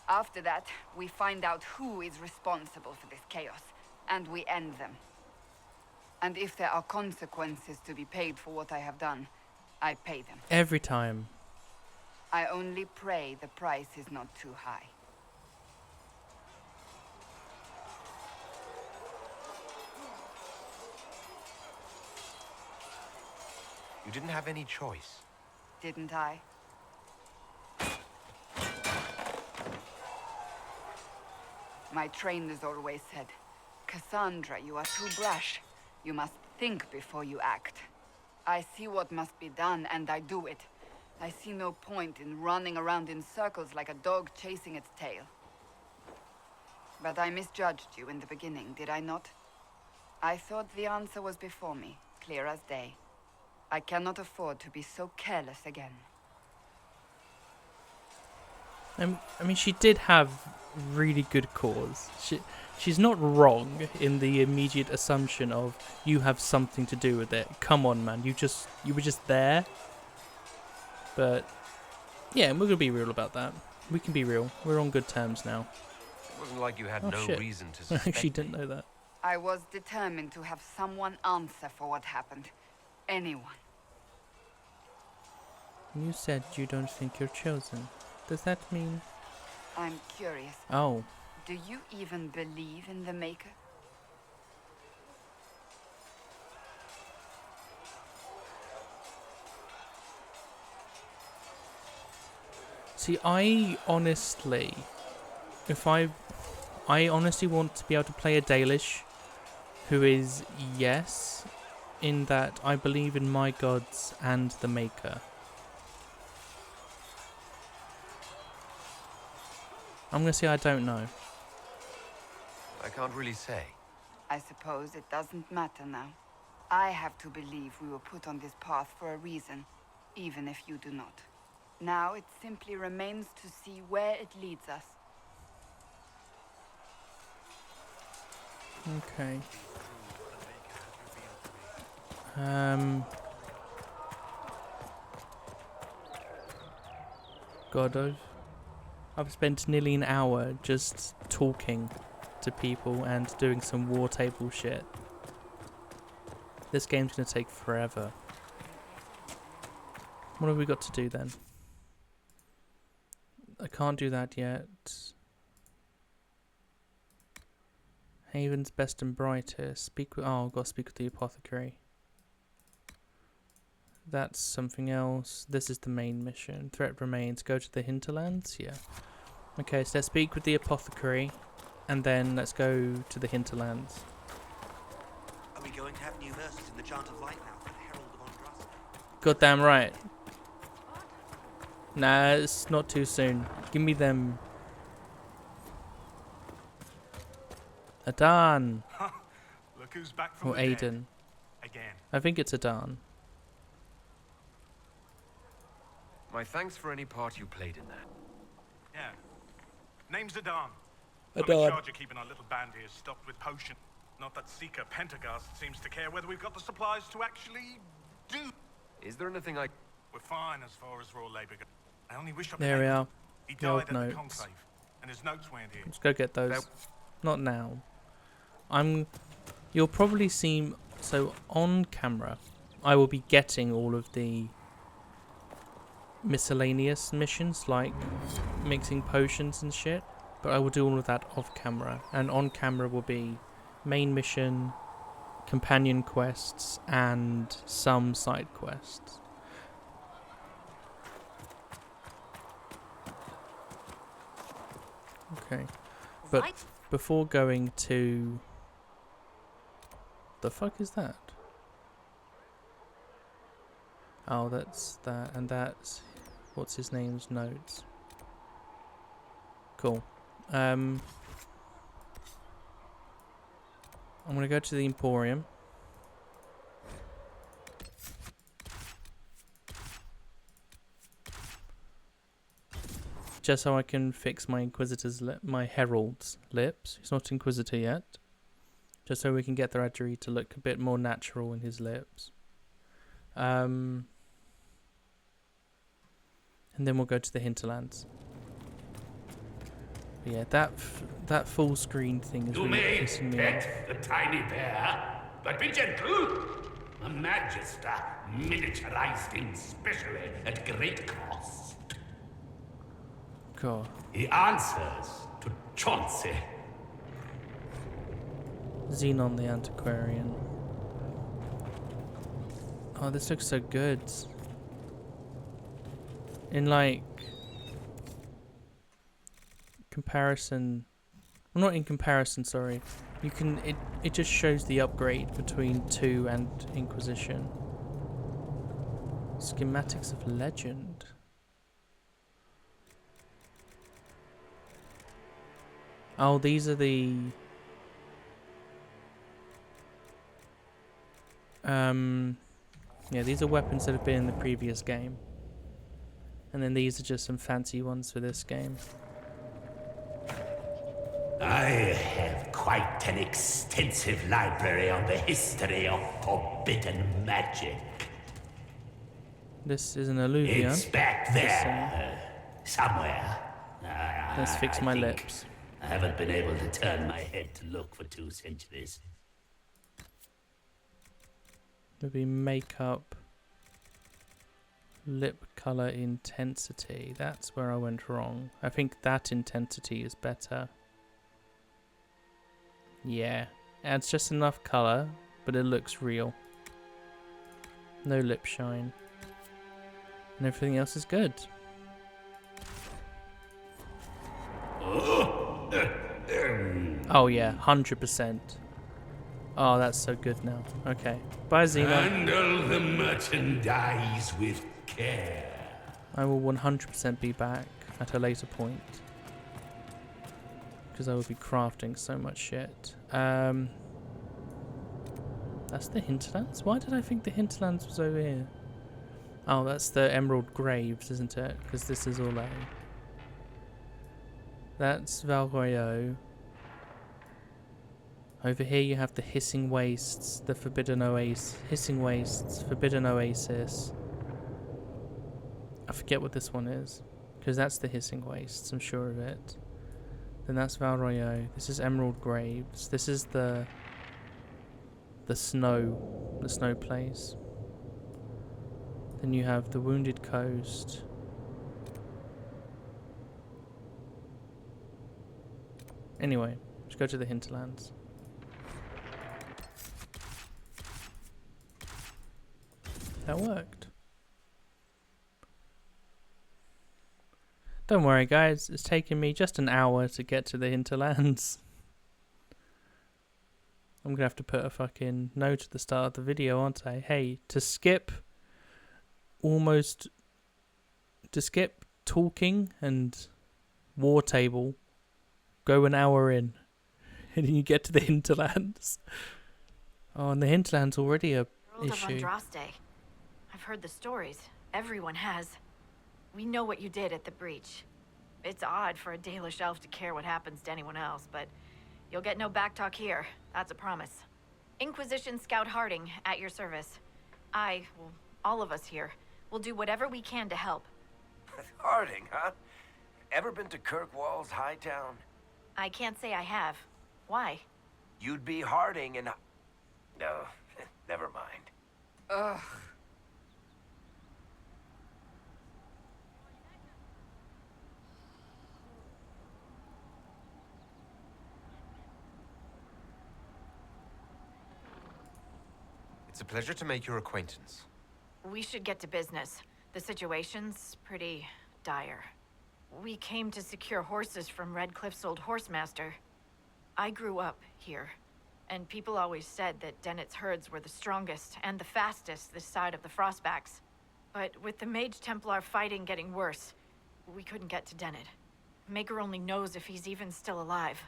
After that, we find out who is responsible for this chaos, and we end them. And if there are consequences to be paid for what I have done, I pay them. Every time. I only pray the price is not too high. You didn't have any choice. Didn't I? My trainers always said, Cassandra, you are too brash. You must think before you act. I see what must be done, and I do it. I see no point in running around in circles like a dog chasing its tail. But I misjudged you in the beginning, did I not? I thought the answer was before me, clear as day. I cannot afford to be so careless again. I mean, she did have really good cause. She's not wrong in the immediate assumption of you have something to do with it. Come on, man, you were just there. But yeah, we're gonna be real about that. We can be real. We're on good terms now. It wasn't like you had no shit. reason to I suspect actually didn't know that. I was determined to have someone answer for what happened. Anyone. You said you don't think you're chosen. Does that mean... I'm curious. Oh. Do you even believe in the Maker? See, I honestly want to be able to play a Dalish who is yes, in that I believe in my gods and the Maker. I'm gonna say I don't know. I can't really say. I suppose it doesn't matter now. I have to believe we were put on this path for a reason, even if you do not. Now it simply remains to see where it leads us. Okay. God, I've spent nearly an hour just talking to people and doing some war table shit. This game's gonna take forever. What have we got to do then? I can't do that yet. Haven's best and brightest. Speak with. Oh, I've got to speak with the apothecary. That's something else. This is the main mission. Threat remains. Go to the hinterlands. Yeah. Okay, so let's speak with the apothecary, and then let's go to the hinterlands. Are we going to have new verses in the Chant of Light now for the Herald of Andraste? Goddamn right. Nah, it's not too soon. Give me them. Adan. Look who's back from Or the Aiden. dead. Again. I think it's Adan. My thanks for any part you played in that. Yeah. Name's Adan. Adan. I'm in charge of keeping our little band here stocked with potion. Not that Seeker Pentagast seems to care whether we've got the supplies to actually do. Is there anything I... We're fine as far as raw labor goes. I only wish I There we are. He The old died at the notes. conclave, and his notes weren't here. Let's go get those. Not now. You'll probably see. So on camera, I will be getting all of the miscellaneous missions, like mixing potions and shit. But I will do all of that off camera, and on camera will be main mission, companion quests, and some side quests. Okay, but before going to... The fuck is that? Oh, that's that, and that's... What's his name's notes. Cool. I'm gonna go to the Emporium. Just so I can fix my Inquisitor's my Herald's lips. He's not Inquisitor yet. Just so we can get Thradry to look a bit more natural in his lips. And then we'll go to the hinterlands. But yeah, that full screen thing is really pissing me off. The tiny bear, but be gentle. A Magister miniaturized him specially at great cost. God. He answers to Chauncey. Xenon the Antiquarian. Oh, this looks so good. In like comparison, well, not in comparison, sorry. You can it just shows the upgrade between 2 and Inquisition. Schematics of Legend. Oh, these are the yeah, these are weapons that have been in the previous game. And then these are just some fancy ones for this game. I have quite an extensive library on the history of forbidden magic. This is an alluvion. It's back there, somewhere. Let's fix my lips. I haven't been able to turn my head to look for 2 centuries. Maybe makeup, lip color intensity. That's where I went wrong. I think that intensity is better. Yeah, adds just enough color, but it looks real. No lip shine. And everything else is good. Oh yeah, 100%. Oh, that's so good now. Okay. Bye, Xeno. Handle the merchandise with care. I will 100% be back at a later point. Because I will be crafting so much shit. That's the hinterlands? Why did I think the hinterlands was over here? Oh, that's the Emerald Graves, isn't it? Because this is all A. That's Veilgaurd. Over here you have the Hissing Wastes, the Forbidden Oasis. Hissing Wastes, Forbidden Oasis. I forget what this one is. Because that's the Hissing Wastes, I'm sure of it. Then that's Veilgaurd. This is Emerald Graves. This is the snow place. Then you have the Wounded Coast. Anyway, let's go to the hinterlands. That worked. Don't worry guys, it's taken me just an hour to get to the hinterlands. I'm gonna have to put a fucking note at the start of the video, aren't I? Hey, to skip talking and war table, go an hour in, and then you get to the hinterlands. Oh, and the hinterlands already a Herald of issue. Andraste. I've heard the stories. Everyone has. We know what you did at the breach. It's odd for a Dalish elf to care what happens to anyone else, but you'll get no backtalk here. That's a promise. Inquisition Scout Harding, at your service. All of us here, will do whatever we can to help. Harding, huh? Ever been to Kirkwall's Hightown? I can't say I have. Why? You'd be Harding and... No, never mind. Ugh. It's a pleasure to make your acquaintance. We should get to business. The situation's pretty dire. We came to secure horses from Redcliffe's old horsemaster. I grew up here, and people always said that Dennett's herds were the strongest and the fastest this side of the Frostbacks. But with the Mage Templar fighting getting worse, we couldn't get to Dennett. Maker only knows if he's even still alive.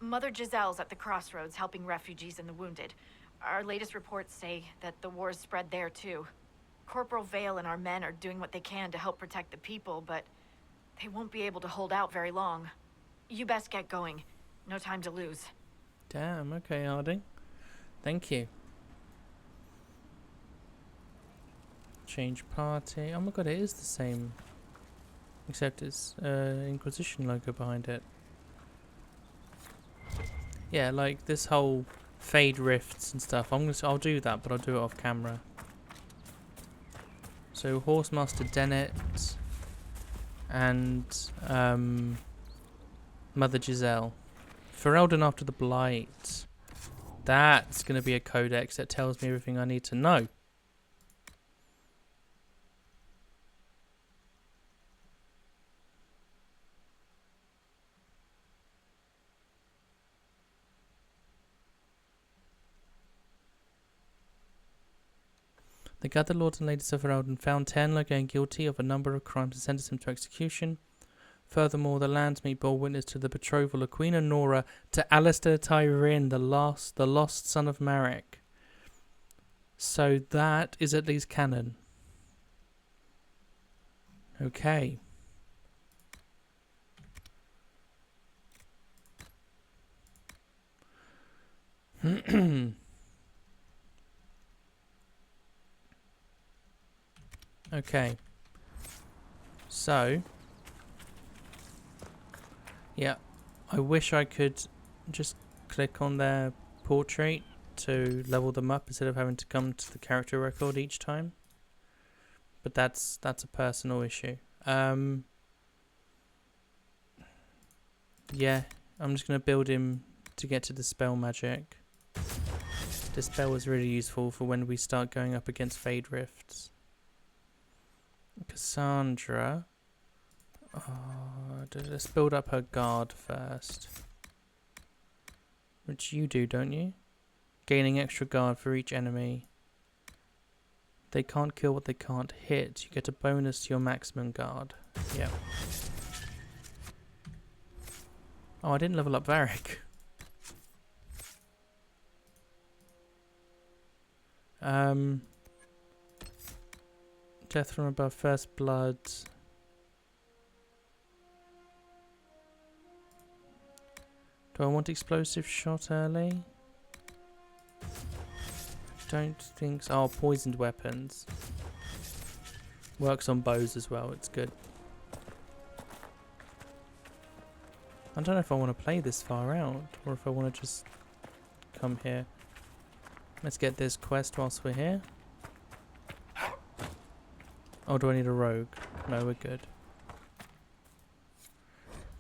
Mother Giselle's at the crossroads helping refugees and the wounded. Our latest reports say that the war's spread there too. Corporal Vale and our men are doing what they can to help protect the people, but they won't be able to hold out very long. You best get going. No time to lose. Damn, okay, Harding. Thank you. Change party. Oh my god, it is the same. Except it's Inquisition logo behind it. Yeah, like this whole fade rifts and stuff. I'll do that, but I'll do it off camera. So Horsemaster Dennett and Mother Giselle. Ferelden after the Blight. That's going to be a codex that tells me everything I need to know. The gathered lords and ladies of Ferelden found Tenlo guilty of a number of crimes and sentenced him to execution. Furthermore, the lands may bore witness to the betrothal of Queen Honora to Alistair Tyrinn, the lost son of Marek. So that is at least canon. Okay. Okay. So, yeah, I wish I could just click on their portrait to level them up instead of having to come to the character record each time. But that's a personal issue. Yeah, I'm just going to build him to get to the spell magic. Dispel is really useful for when we start going up against Fade Rifts. Cassandra. Let's build up her guard first. Which you do, don't you? Gaining extra guard for each enemy. They can't kill what they can't hit. You get a bonus to your maximum guard. Yep. Oh, I didn't level up Varric. Death from above, first blood. Do I want explosive shot early? Don't think so. Oh, poisoned weapons. Works on bows as well, it's good. I don't know if I want to play this far out, or if I want to just come here. Let's get this quest whilst we're here. Oh, do I need a rogue? No, we're good.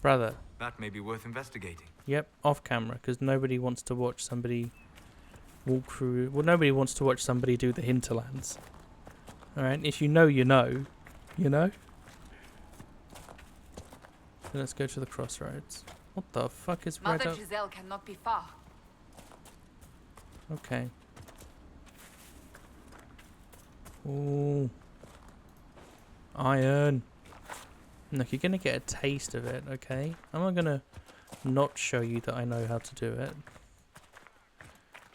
Brother. That may be worth investigating. Yep, off camera, because nobody wants to watch somebody walk through... Well, nobody wants to watch somebody do the hinterlands. Alright, if you know, you know. You know? So let's go to the crossroads. What the fuck is red Mother up? Giselle cannot be far. Okay. Ooh. Iron. Look, you're gonna get a taste of it, okay? I'm not gonna not show you that I know how to do it.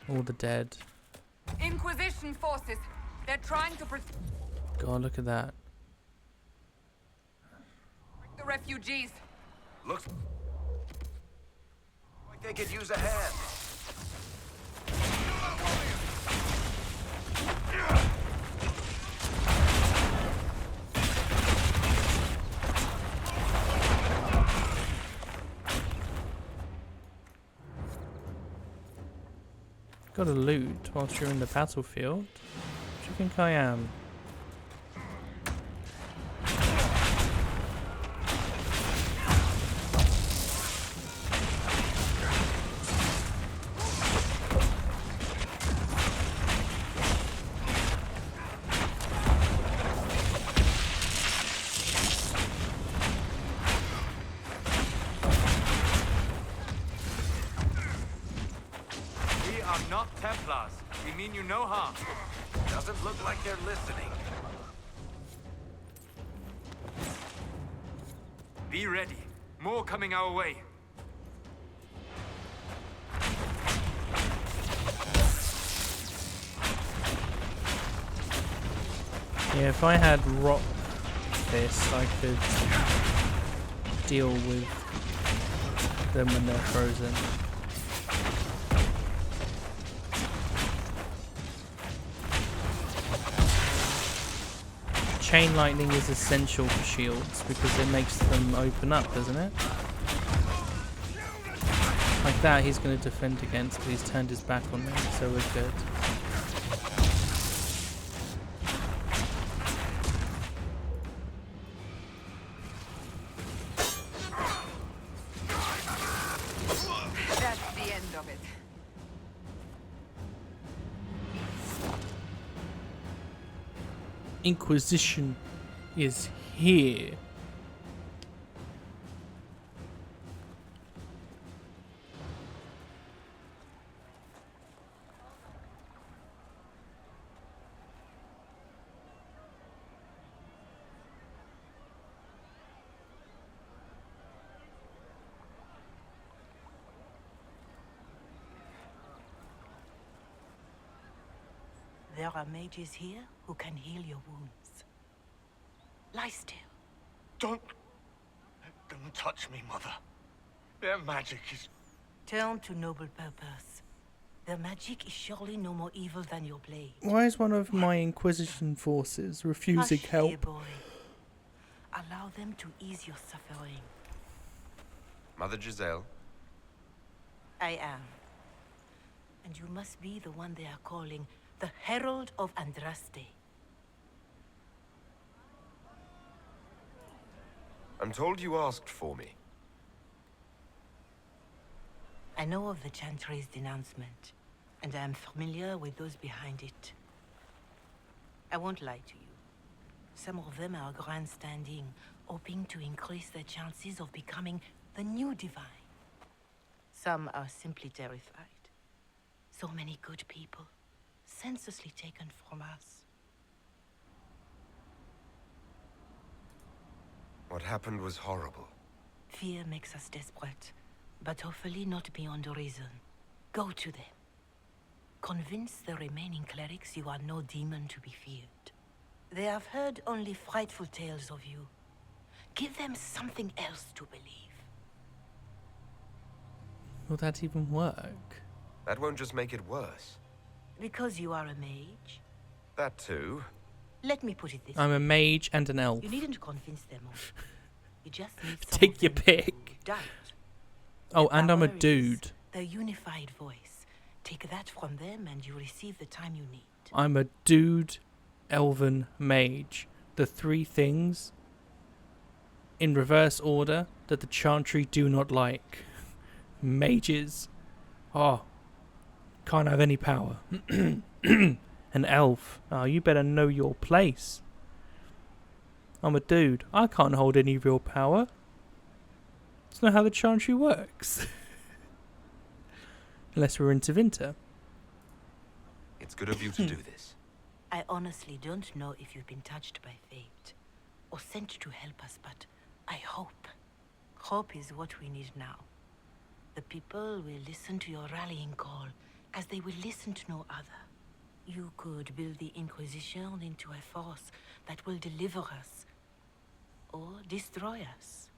All the dead. Inquisition forces. They're trying to God, look at that. the refugees. Looks like they could use a hand. Gotta loot whilst you're in the battlefield. What do you think I am? Not Templars. We mean you no harm. Doesn't look like they're listening. Be ready. More coming our way. Yeah, if I had rock this, I could deal with them when they're frozen. Chain lightning is essential for shields because it makes them open up, doesn't it? Like that, he's going to defend against, but he's turned his back on me, so we're good. That's the end of it. Inquisition is here. There are mages here who can heal your wounds. Lie still. Don't touch me, Mother. Their magic is... Turn to noble purpose. Their magic is surely no more evil than your blade. Why is one of my Inquisition forces refusing Hush, help? dear boy. Allow them to ease your suffering. Mother Giselle? I am. And you must be the one they are calling the Herald of Andraste. I'm told you asked for me. I know of the chantry's denouncement, and I am familiar with those behind it. I won't lie to you. Some of them are grandstanding, hoping to increase their chances of becoming the new divine. Some are simply terrified. So many good people, senselessly taken from us. What happened was horrible. Fear makes us desperate, but hopefully not beyond reason. Go to them. Convince the remaining clerics you are no demon to be feared. They have heard only frightful tales of you. Give them something else to believe. Will that even work? That won't just make it worse. Because you are a mage? That too. Let me put it this I'm way. a mage and an elf. You needn't convince them all. You just need some Take your pick. doubt. Oh, Their and I'm a power is dude. their unified voice. Take that from them and you receive the time you need. I'm a dude, elven, mage. The three things in reverse order that the chantry do not like. Mages. Oh. Can't have any power. An elf. Oh, you better know your place. I'm a dude. I can't hold any real power. That's not how the chantry works. Unless we're into winter. It's good of you to do this. I honestly don't know if you've been touched by fate or sent to help us, but I hope. Hope is what we need now. The people will listen to your rallying call as they will listen to no other. You could build the Inquisition into a force that will deliver us or destroy us.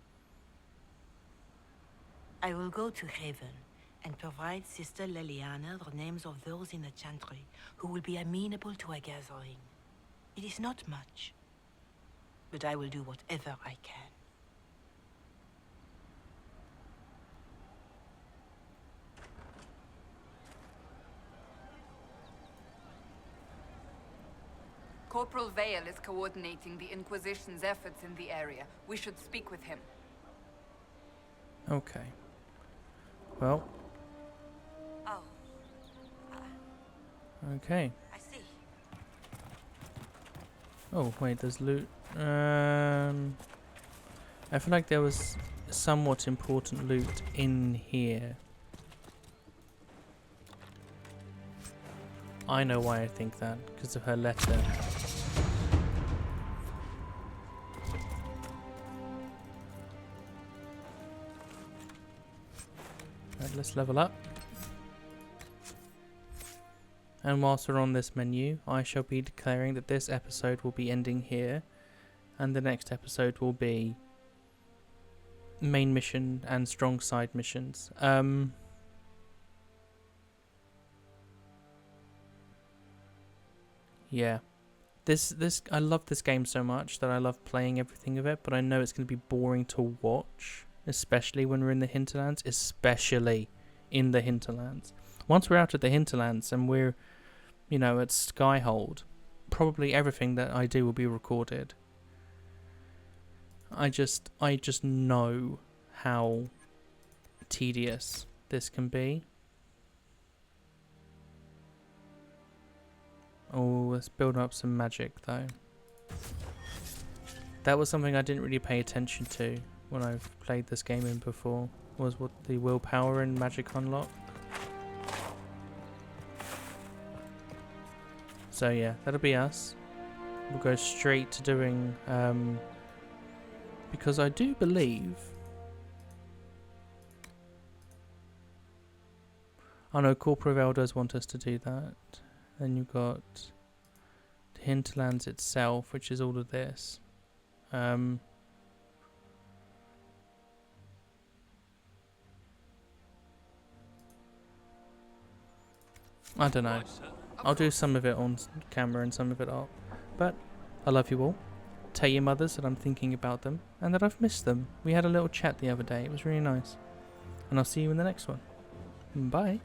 I will go to Haven and provide Sister Leliana the names of those in the chantry who will be amenable to a gathering. It is not much, but I will do whatever I can. Corporal Veil is coordinating the Inquisition's efforts in the area. We should speak with him. Okay. Well. Oh. Okay. I see. Oh, wait, there's loot. I feel like there was somewhat important loot in here. I know why I think that, because of her letter. Right, let's level up. And whilst we're on this menu, I shall be declaring that this episode will be ending here, and the next episode will be main mission and strong side missions. Yeah. I love this game so much that I love playing everything of it, but I know it's going to be boring to watch, especially when we're in the hinterlands, especially in the hinterlands. Once we're out of the hinterlands and we're, you know, at Skyhold, probably everything that I do will be recorded. I just know how tedious this can be. Oh, let's build up some magic though. That was something I didn't really pay attention to when I've played this game in before, was what the willpower and magic unlock. So yeah, that'll be us. We'll go straight to doing, because I do believe, I know Corporal Veil does want us to do that. Then you've got the hinterlands itself, which is all of this. I don't know. I'll do some of it on camera and some of it off. But I love you all. Tell your mothers that I'm thinking about them and that I've missed them. We had a little chat the other day. It was really nice. And I'll see you in the next one. Bye.